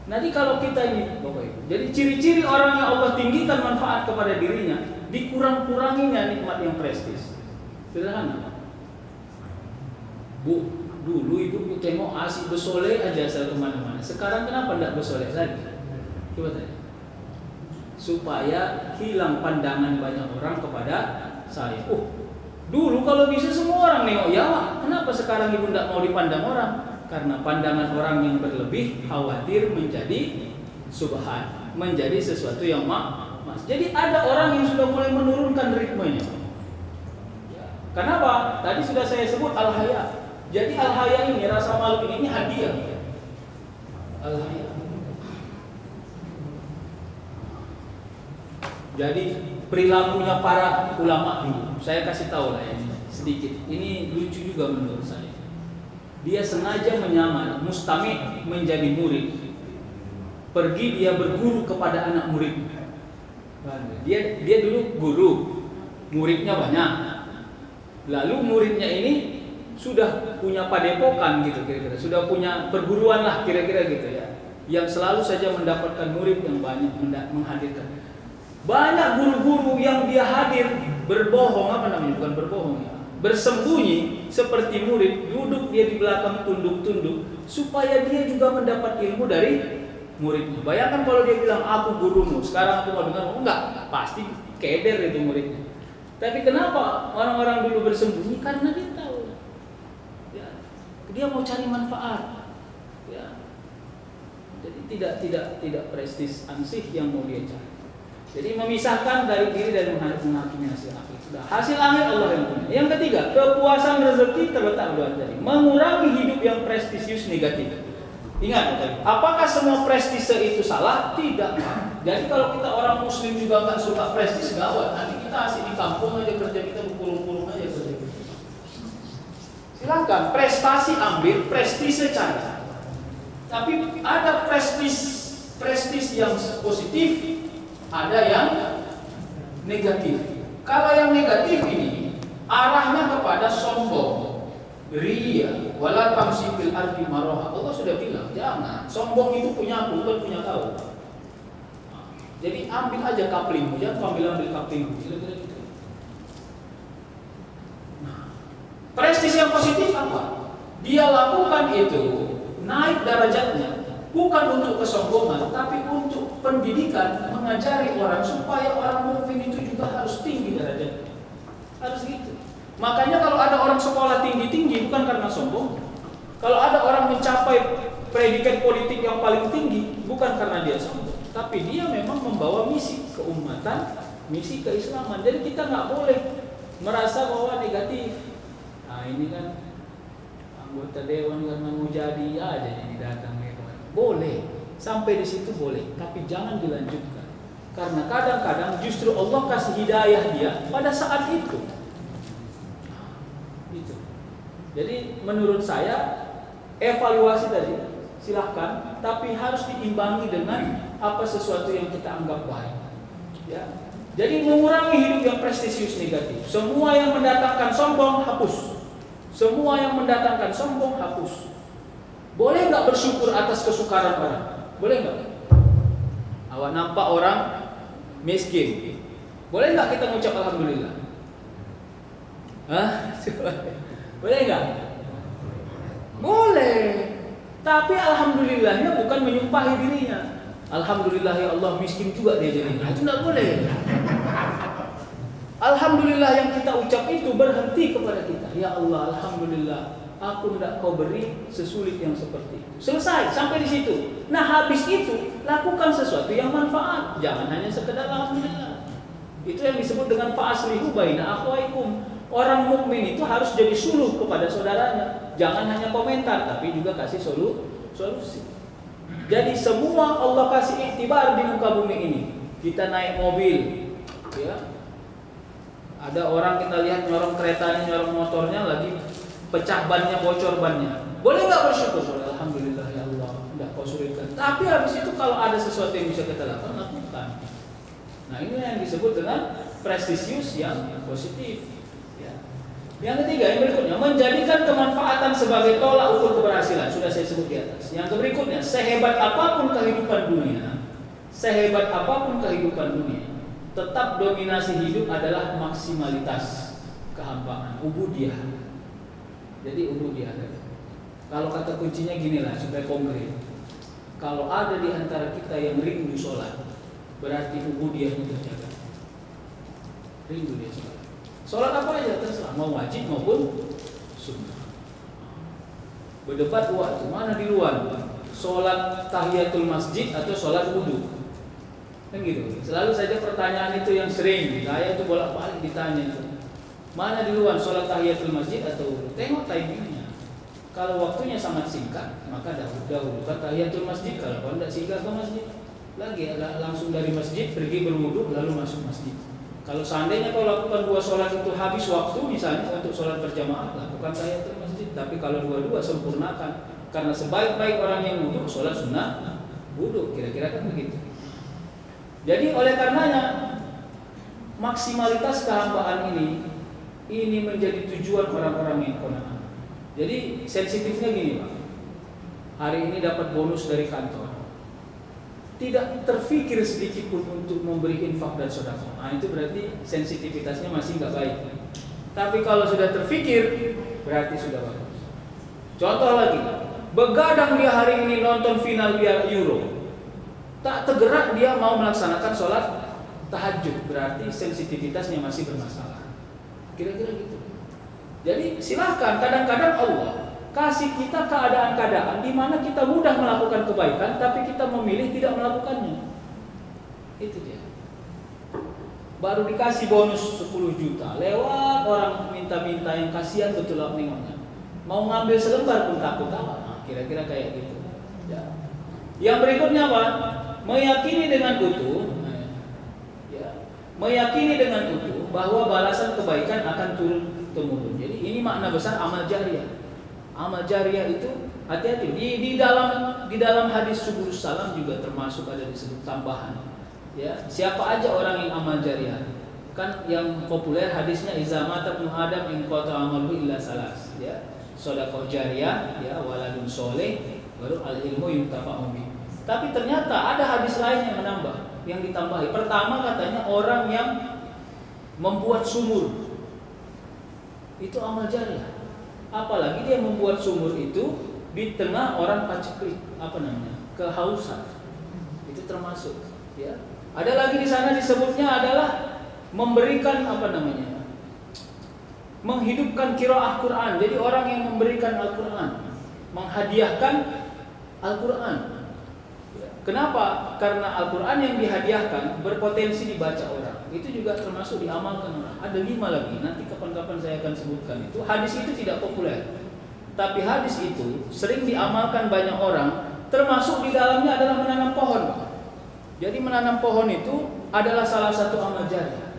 Nanti kalau kita ini, Bapak Ibu, jadi ciri-ciri orang yang Allah tinggikan manfaat kepada dirinya, dikurang-kuranginya nikmat yang prestis. Sederhana. Bu, dulu ibu tengok asik bersoleh aja saya kemana-mana. Sekarang kenapa tidak bersoleh lagi? Coba tanya. Supaya hilang pandangan banyak orang kepada saya. Dulu kalau bisa semua orang nengok ya, kenapa sekarang ibu tidak mau dipandang orang? Karena pandangan orang yang berlebih khawatir menjadi subhan, menjadi sesuatu yang mas. Jadi ada orang yang sudah mulai menurunkan ritmenya. Kenapa? Tadi sudah saya sebut al-haya. Jadi al-haya ini, rasa malu ini hadiah. Al-haya. Jadi perilakunya para ulama dulu, saya kasih tahu lah ya, sedikit. Ini lucu juga menurut saya. Dia sengaja menyamar mustami' menjadi murid. Pergi dia berguru kepada anak murid. Dia dulu guru, muridnya banyak. Lalu muridnya ini sudah punya padepokan gitu kira-kira, sudah punya perguruan lah kira-kira gitu ya, yang selalu saja mendapatkan murid yang banyak menghadirkan. Banyak guru-guru yang dia hadir berbohong, apa namanya, bukan berbohong ya, bersembunyi seperti murid, duduk dia di belakang tunduk-tunduk supaya dia juga mendapat ilmu dari muridnya. Bayangkan kalau dia bilang aku gurumu, sekarang aku mau dengar, enggak, pasti keder itu muridnya. Tapi kenapa orang-orang dulu bersembunyi? Karena dia tahu, ya, dia mau cari manfaat, ya. Jadi tidak prestis ansih yang mau dia cari. Jadi memisahkan dari diri dan menghakimi hasil akhir. Sudah, hasil akhir Allah yang punya. Yang ketiga, kepuasan rezeki terletak dua tadi. Mengurangi hidup yang prestisius negatif. Ingat, apakah semua prestise itu salah? Tidak. Jadi kalau kita orang muslim juga nggak suka prestis, gawat. Nanti kita asik di kampung aja kerja, kita berkurung-kurung aja kerja. Silakan, prestasi ambil, prestise cari. Tapi ada prestis yang positif, ada yang negatif. Kalau yang negatif ini arahnya kepada sombong, riya, wala tamshi fil ardi maraha. Allah sudah bilang, jangan sombong itu punya aku, bukan punya kau. Jadi ambil aja kaplingmu, jangan ambil kaplingmu. Nah, prestis yang positif apa? Dia lakukan itu naik derajatnya. Bukan untuk kesombongan, tapi untuk pendidikan, mengajari orang supaya orang mukmin itu juga harus tinggi derajatnya. Harus gitu. Makanya kalau ada orang sekolah tinggi-tinggi bukan karena sombong. Kalau ada orang mencapai predikat politik yang paling tinggi bukan karena dia sombong, tapi dia memang membawa misi keumatan, misi keislaman. Jadi kita nggak boleh merasa bahwa negatif. Nah ini kan anggota dewan karena mau jadi aja ini datang. Boleh, sampai di situ boleh, tapi jangan dilanjutkan. Karena kadang-kadang justru Allah kasih hidayah dia pada saat itu. Gitu. Jadi menurut saya evaluasi tadi silahkan, tapi harus diimbangi dengan apa sesuatu yang kita anggap baik. Ya. Jadi mengurangi hidup yang prestisius negatif. Semua yang mendatangkan sombong hapus. Semua yang mendatangkan sombong hapus. Boleh nggak bersyukur atas kesukaran orang? Boleh nggak? Awak nampak orang miskin, boleh nggak kita mengucap alhamdulillah? Hah? Boleh nggak? Boleh. Tapi alhamdulillahnya bukan menyumpahi dirinya. Alhamdulillah ya Allah miskin juga dia jadi. Itu nggak boleh. Alhamdulillah yang kita ucap itu berhenti kepada kita. Ya Allah, alhamdulillah. Aku tidak kau beri sesulit yang seperti itu. Selesai, sampai di situ. Nah habis itu lakukan sesuatu yang manfaat. Jangan hanya sekedar alhamdulillah. Itu yang disebut dengan fa'aslihu baina akhwaikum. Orang mukmin itu harus jadi suluh kepada saudaranya. Jangan hanya komentar, tapi juga kasih solusi. Jadi semua Allah kasih iktibar di muka bumi ini. Kita naik mobil, Ya, ada orang kita lihat nyorong keretanya, nyorong motornya, lagi pecah bannya, bocor bannya. Boleh nggak bersyukur? Boleh, alhamdulillah ya Allah, tidak kau sulitkan. Tapi habis itu kalau ada sesuatu yang bisa kita lakukan. Nah, ini yang disebut dengan prestisius yang positif. Ya. Yang ketiga, yang berikutnya, menjadikan kemanfaatan sebagai tolak ukur keberhasilan. Sudah saya sebut di atas. Yang berikutnya, sehebat apapun kehidupan dunia, tetap dominasi hidup adalah maksimalitas kehambaan, ubudiyah. Jadi ubudiyah. Kalau kata kuncinya gini lah supaya konkret. Kalau ada di antara kita yang rindu sholat, berarti ubudiyahnya terjaga. Rindu dia sholat. Sholat apa aja terserah, mau wajib maupun sunnah. Berdebat waktu mana di luar, sholat tahiyatul masjid atau sholat wudhu. Kan gitu. Selalu saja pertanyaan itu yang sering saya itu bolak-balik ditanya itu. Mana di luar, sholat tahiyatul masjid atau wudhu? Tengok timingnya. Kalau waktunya sangat singkat, maka dahulukan tahiyatul masjid. Kalau tidak singgah ke masjid, lagi langsung dari masjid pergi berwudhu lalu masuk masjid. Kalau seandainya kau lakukan dua sholat itu habis waktu, misalnya untuk sholat berjamaah, lakukan tahiyatul masjid. Tapi kalau dua-dua sempurnakan, karena sebaik-baik orang yang wudhu, sholat sunnah wudhu, kira-kira kan begitu. Jadi oleh karenanya maksimalitas kehambaan ini menjadi tujuan orang-orang yang qanaah. Jadi sensitifnya gini Pak, hari ini dapat bonus dari kantor, tidak terfikir sedikit pun untuk memberi infak dan sedekah. Nah, itu berarti sensitivitasnya masih nggak baik. Tapi kalau sudah terfikir, berarti sudah bagus. Contoh lagi, begadang dia hari ini nonton final Piala Euro, tak tergerak dia mau melaksanakan sholat tahajud, berarti sensitivitasnya masih bermasalah. Kira-kira gitu. Jadi silahkan, kadang-kadang Allah kasih kita keadaan-keadaan di mana kita mudah melakukan kebaikan, tapi kita memilih tidak melakukannya. Itu dia. Baru dikasih bonus 10 juta, lewat orang minta-minta yang kasihan betul nengoknya. Mau ngambil selembar pun takut apa? Nah, kira-kira kayak gitu. Ya. Yang berikutnya apa? Meyakini dengan utuh, meyakini dengan utuh bahwa balasan kebaikan akan turun temurun. Jadi ini makna besar amal jariah. Amal jariah itu hati-hati di dalam hadis Subulus Salam juga termasuk ada disebut tambahan. Ya, siapa aja orang yang amal jariah? Kan yang populer hadisnya iza mata ibnu adam in qata amalu illa salas, ya. Sedekah jariah, ya, waladun soleh, baru al ilmu yuntafa'u bi. Tapi ternyata ada hadis lain yang menambah, yang ditambahi. Pertama katanya orang yang membuat sumur. Itu amal jariah. Apalagi dia membuat sumur itu di tengah orang paceklik, kehausan. Itu termasuk, ya. Ada lagi di sana disebutnya adalah memberikan menghidupkan qiraah Quran. Jadi orang yang memberikan Al-Quran, menghadiahkan Al-Quran. Kenapa? Karena Al-Quran yang dihadiahkan berpotensi dibaca orang. Itu juga termasuk diamalkan orang. Ada 5 lagi, nanti kapan-kapan saya akan sebutkan itu. Hadis itu tidak populer, tapi hadis itu sering diamalkan banyak orang. Termasuk di dalamnya adalah menanam pohon. Jadi menanam pohon itu adalah salah satu amal jariah.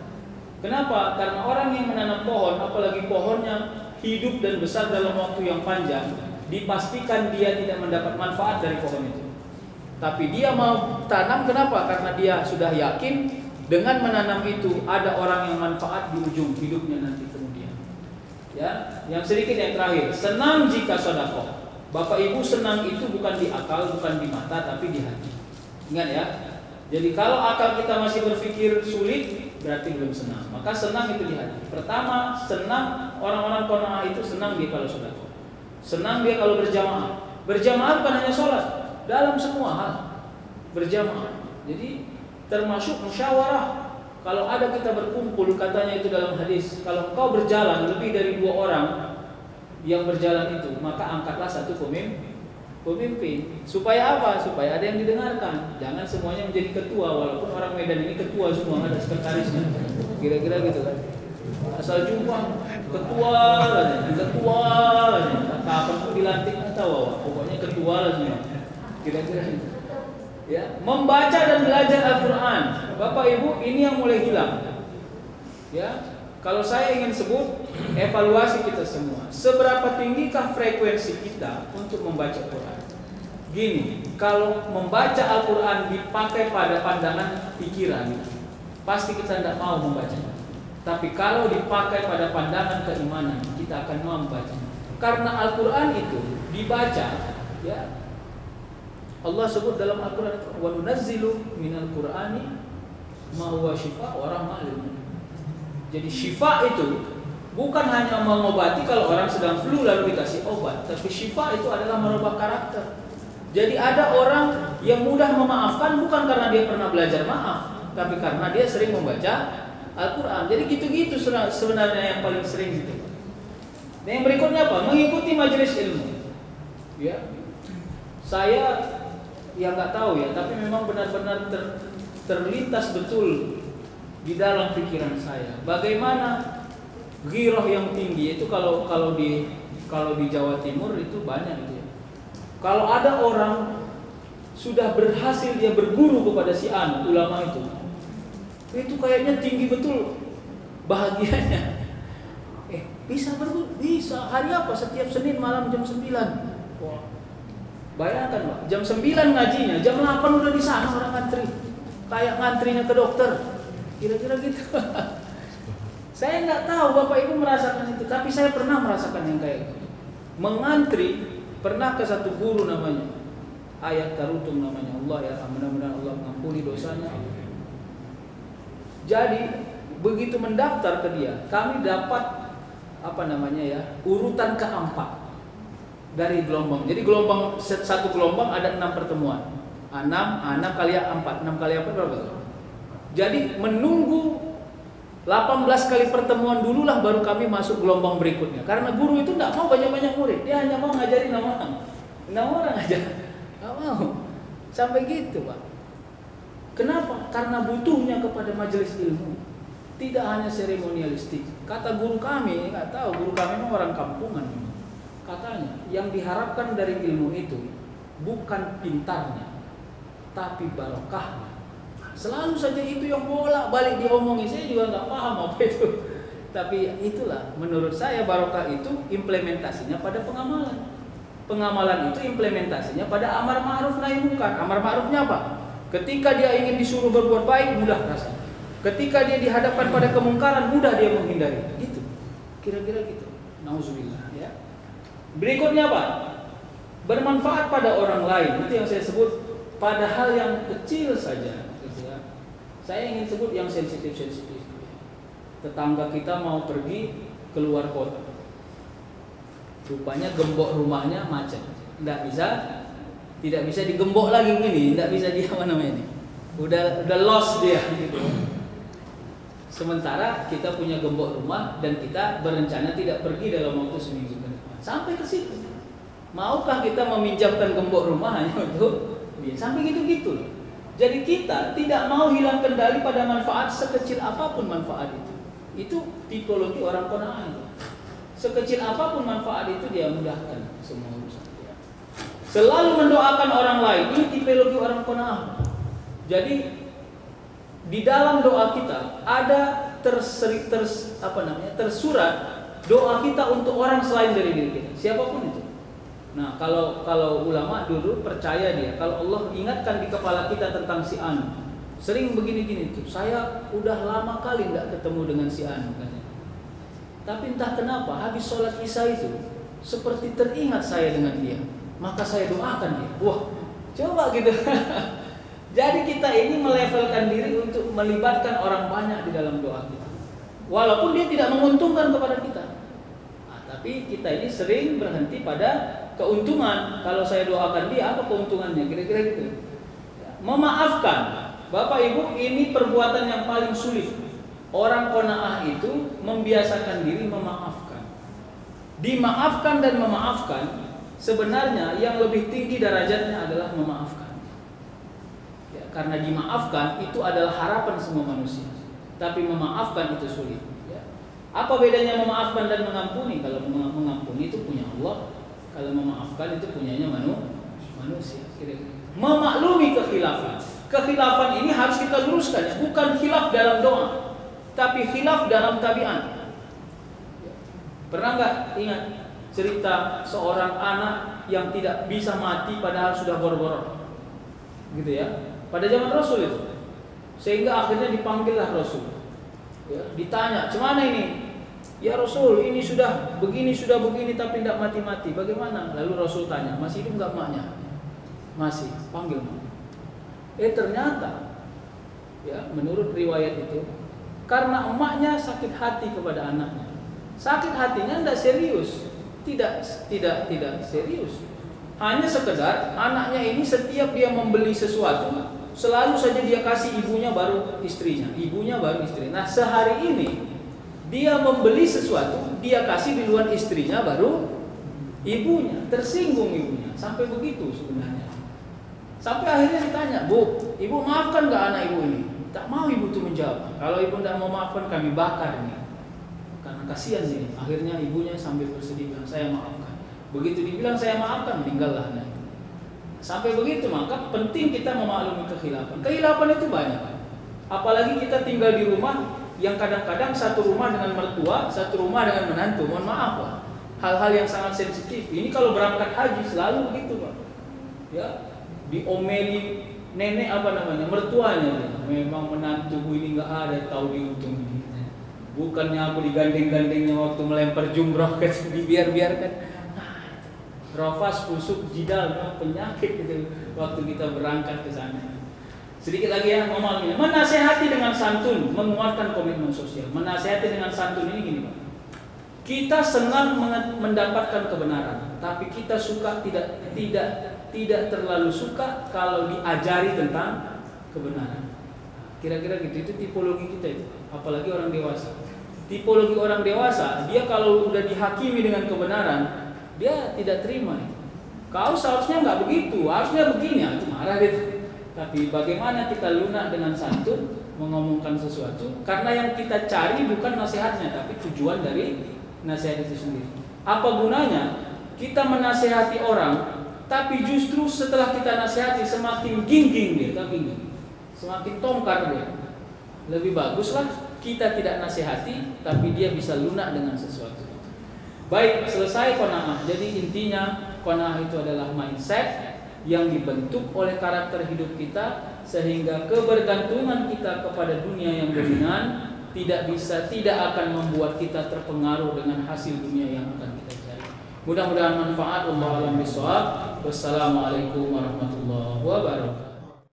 Kenapa? Karena orang yang menanam pohon, apalagi pohonnya hidup dan besar dalam waktu yang panjang, dipastikan dia tidak mendapat manfaat dari pohon itu. Tapi dia mau tanam, kenapa? Karena dia sudah yakin dengan menanam itu ada orang yang manfaat di ujung hidupnya nanti kemudian. Ya, yang sedikit yang terakhir, senang jika sedekah. Bapak Ibu senang itu bukan di akal, bukan di mata, tapi di hati. Ingat ya. Jadi kalau akal kita masih berpikir sulit, berarti belum senang. Maka senang itu di hati. Pertama, senang orang-orang qanaah itu senang dia kalau sedekah. Senang dia kalau berjamaah. Berjamaah bukan hanya sholat, dalam semua hal berjamaah. Jadi termasuk musyawarah. Kalau ada kita berkumpul, katanya itu dalam hadis, kalau kau berjalan lebih dari 2 orang yang berjalan itu, maka angkatlah satu pemimpin. Supaya apa? Supaya ada yang didengarkan. Jangan semuanya menjadi ketua, walaupun orang Medan ini ketua semua, ada sekretarisnya. Kira-kira gitu kan. Asal jumpa ketua, kapan pun dilantik nggak tahu, pokoknya ketua lah semua. Kira-kira gitu. Ya, membaca dan belajar Al-Quran, Bapak Ibu, ini yang mulai hilang. Ya, kalau saya ingin sebut evaluasi kita semua, seberapa tinggikah frekuensi kita untuk membaca Quran? Gini, kalau membaca Al-Quran dipakai pada pandangan pikiran, pasti kita tidak mau membacanya. Tapi kalau dipakai pada pandangan keimanan, kita akan mau membacanya. Karena Al-Quran itu dibaca, ya, Allah sebut dalam Al-Quran, wa nunazzilu minal Qur'ani ma huwa shifa wa rahmah lil mu'minin. Jadi syifa itu bukan hanya mengobati kalau orang sedang flu lalu dikasih obat, tapi syifa itu adalah merubah karakter. Jadi ada orang yang mudah memaafkan bukan karena dia pernah belajar maaf, tapi karena dia sering membaca Al-Quran. Jadi gitu-gitu sebenarnya yang paling sering gitu. Nah, yang berikutnya apa? Mengikuti majelis ilmu. Ya, saya yang nggak tahu ya, tapi memang benar-benar terlintas betul di dalam pikiran saya. Bagaimana ghirah yang tinggi itu kalau di Jawa Timur itu banyak gitu ya. Kalau ada orang sudah berhasil dia berguru kepada si an ulama itu kayaknya tinggi betul bahagianya. Bisa berguru, bisa. Hari apa? Setiap Senin malam jam 9. Wah. Bayangkan, Pak, jam 9 ngajinya, jam 8 udah di sana orang ngantri. Kayak ngantrinya ke dokter. Kira-kira gitu. Saya nggak tahu Bapak Ibu merasakan itu, tapi saya pernah merasakan yang kayak gitu. Mengantri, pernah ke satu guru namanya Ayat Karutum namanya, Allah ya, mudah-mudahan Allah mengampuni dosanya. Jadi begitu mendaftar ke dia, kami dapat urutan keempat dari gelombang. Jadi gelombang satu gelombang ada 6 pertemuan. 6 kali 4, 6 kali apa berapa? Jadi menunggu 18 kali pertemuan dululah baru kami masuk gelombang berikutnya. Karena guru itu tidak mau banyak-banyak murid, dia hanya mau ngajarin 6 orang. 6 orang aja, nggak mau. Sampai gitu, Pak. Kenapa? Karena butuhnya kepada majelis ilmu. Tidak hanya seremonialistik. Kata guru kami, nggak tahu, guru kami memang orang kampungan. Katanya, yang diharapkan dari ilmu itu bukan pintarnya, tapi barokahnya. Selalu saja itu yang bolak-balik diomongin. Saya juga nggak paham apa itu. Tapi itulah, menurut saya barokah itu implementasinya pada pengamalan. Pengamalan itu implementasinya pada amar ma'ruf nahi munkar. Amar ma'rufnya apa? Ketika dia ingin disuruh berbuat baik, mudah rasanya. Ketika dia dihadapkan pada kemungkaran, mudah dia menghindari. Gitu. Kira-kira gitu. Nauzubillah, ya. Berikutnya apa? Bermanfaat pada orang lain. Itu yang saya sebut pada hal yang kecil saja. Saya ingin sebut yang sensitif-sensitif. Tetangga kita mau pergi keluar kota, rupanya gembok rumahnya macet, tidak bisa digembok lagi begini, tidak bisa dia udah lost dia gitu. Sementara kita punya gembok rumah dan kita berencana tidak pergi dalam waktu seminggu ke depan. Sampai ke situ, maukah kita meminjamkan gembok rumah hanya untuk dia? Sampai gitu-gitu. Jadi kita tidak mau hilang kendali pada manfaat sekecil apapun manfaat itu. Itu tipologi orang qanaah itu. Sekecil apapun manfaat itu dia mudahkan semua urusan dia. Selalu mendoakan orang lain, ini tipologi orang qanaah. Jadi di dalam doa kita ada tersurat doa kita untuk orang selain dari diri kita, siapapun itu. Nah, kalau ulama dulu percaya dia, kalau Allah ingatkan di kepala kita tentang si Anu, sering begini-gini tuh, saya udah lama kali nggak ketemu dengan si Anu katanya. Tapi entah kenapa habis sholat isya itu seperti teringat saya dengan dia, maka saya doakan dia. Wah, coba gitu. Jadi kita ini melevelkan diri untuk melibatkan orang banyak di dalam doa kita, walaupun dia tidak menguntungkan kepada kita. Tapi kita ini sering berhenti pada keuntungan. Kalau saya doakan dia, apa keuntungannya? Kira-kira gitu. Memaafkan, Bapak Ibu, ini perbuatan yang paling sulit. Orang qanaah itu membiasakan diri memaafkan. Dimaafkan dan memaafkan, sebenarnya yang lebih tinggi derajatnya adalah memaafkan. Ya, karena dimaafkan itu adalah harapan semua manusia. Tapi memaafkan itu sulit. Apa bedanya memaafkan dan mengampuni? Kalau mengampuni itu punya Allah, kalau memaafkan itu punyanya manusia. Memaklumi kekhilafan. Kekhilafan ini harus kita luruskan, bukan khilaf dalam doa. tapi khilaf dalam tabiat. Pernah nggak ingat cerita seorang anak yang tidak bisa mati padahal sudah boro-boro, gitu ya? Pada zaman Rasul itu, sehingga akhirnya dipanggillah Rasul. Ya, ditanya, "Cemana ini?" "Ya Rasul, ini sudah begini tapi tidak mati-mati. Bagaimana?" Lalu Rasul tanya, "Masih hidup nggak emaknya?" "Masih." "Panggil mak." Ternyata, ya menurut riwayat itu, karena emaknya sakit hati kepada anaknya. Sakit hatinya tidak serius, tidak serius. Hanya sekedar anaknya ini setiap dia membeli sesuatu, selalu saja dia kasih ibunya baru istrinya, ibunya baru istri. Nah, sehari ini dia membeli sesuatu, dia kasih duluan istrinya baru ibunya. Tersinggung ibunya, sampai begitu sebenarnya. Sampai akhirnya ditanya, "Bu, ibu maafkan nggak anak ibu ini?" Tak mau ibu itu menjawab. "Kalau ibu tidak mau maafkan, kami bakar ini. Karena kasihan ini." Akhirnya ibunya sambil bersedih bilang, "Saya maafkan." Begitu dibilang saya maafkan, meninggallah anak itu. Sampai begitu, maka penting kita memaklumi kekhilafan. Kekhilafan itu banyak. Apalagi kita tinggal di rumah yang kadang-kadang satu rumah dengan mertua, satu rumah dengan menantu. Mohon maaf, Pak. Hal-hal yang sangat sensitif. Ini kalau berangkat haji selalu begitu, Pak. Ya, diomeli nenek mertuanya. "Memang menantuku ini nggak ada tahu diuntung ini. Bukannya aku digandeng-gandengnya waktu melempar jumroh, dibiarkan." Rafas, busuk, jidal, penyakit itu waktu kita berangkat ke sana. Sedikit lagi ya ngomongnya. Menasehati dengan santun, menguatkan komitmen sosial. Menasehati dengan santun ini gini, Pak. Kita senang mendapatkan kebenaran, tapi kita suka tidak terlalu suka kalau diajari tentang kebenaran. Kira-kira gitu, itu tipologi kita itu. Apalagi orang dewasa. Tipologi orang dewasa, dia kalau udah dihakimi dengan kebenaran, dia tidak terima. Kau seharusnya nggak begitu, harusnya begini, itu marah gitu. Tapi bagaimana kita lunak dengan santun mengomongkan sesuatu, karena yang kita cari bukan nasihatnya, tapi tujuan dari nasihat itu sendiri. Apa gunanya kita menasehati orang, tapi justru setelah kita nasihati semakin gingging dia, semakin tongkar dia. Lebih baguslah kita tidak nasihati, tapi dia bisa lunak dengan sesuatu. Baik, selesai qanaah. Jadi intinya qanaah itu adalah mindset yang dibentuk oleh karakter hidup kita, sehingga kebergantungan kita kepada dunia yang dominan tidak akan membuat kita terpengaruh dengan hasil dunia yang akan kita cari. Mudah-mudahan manfaat. Wallahu a'lam bishawab. Wassalamualaikum warahmatullahi wabarakatuh.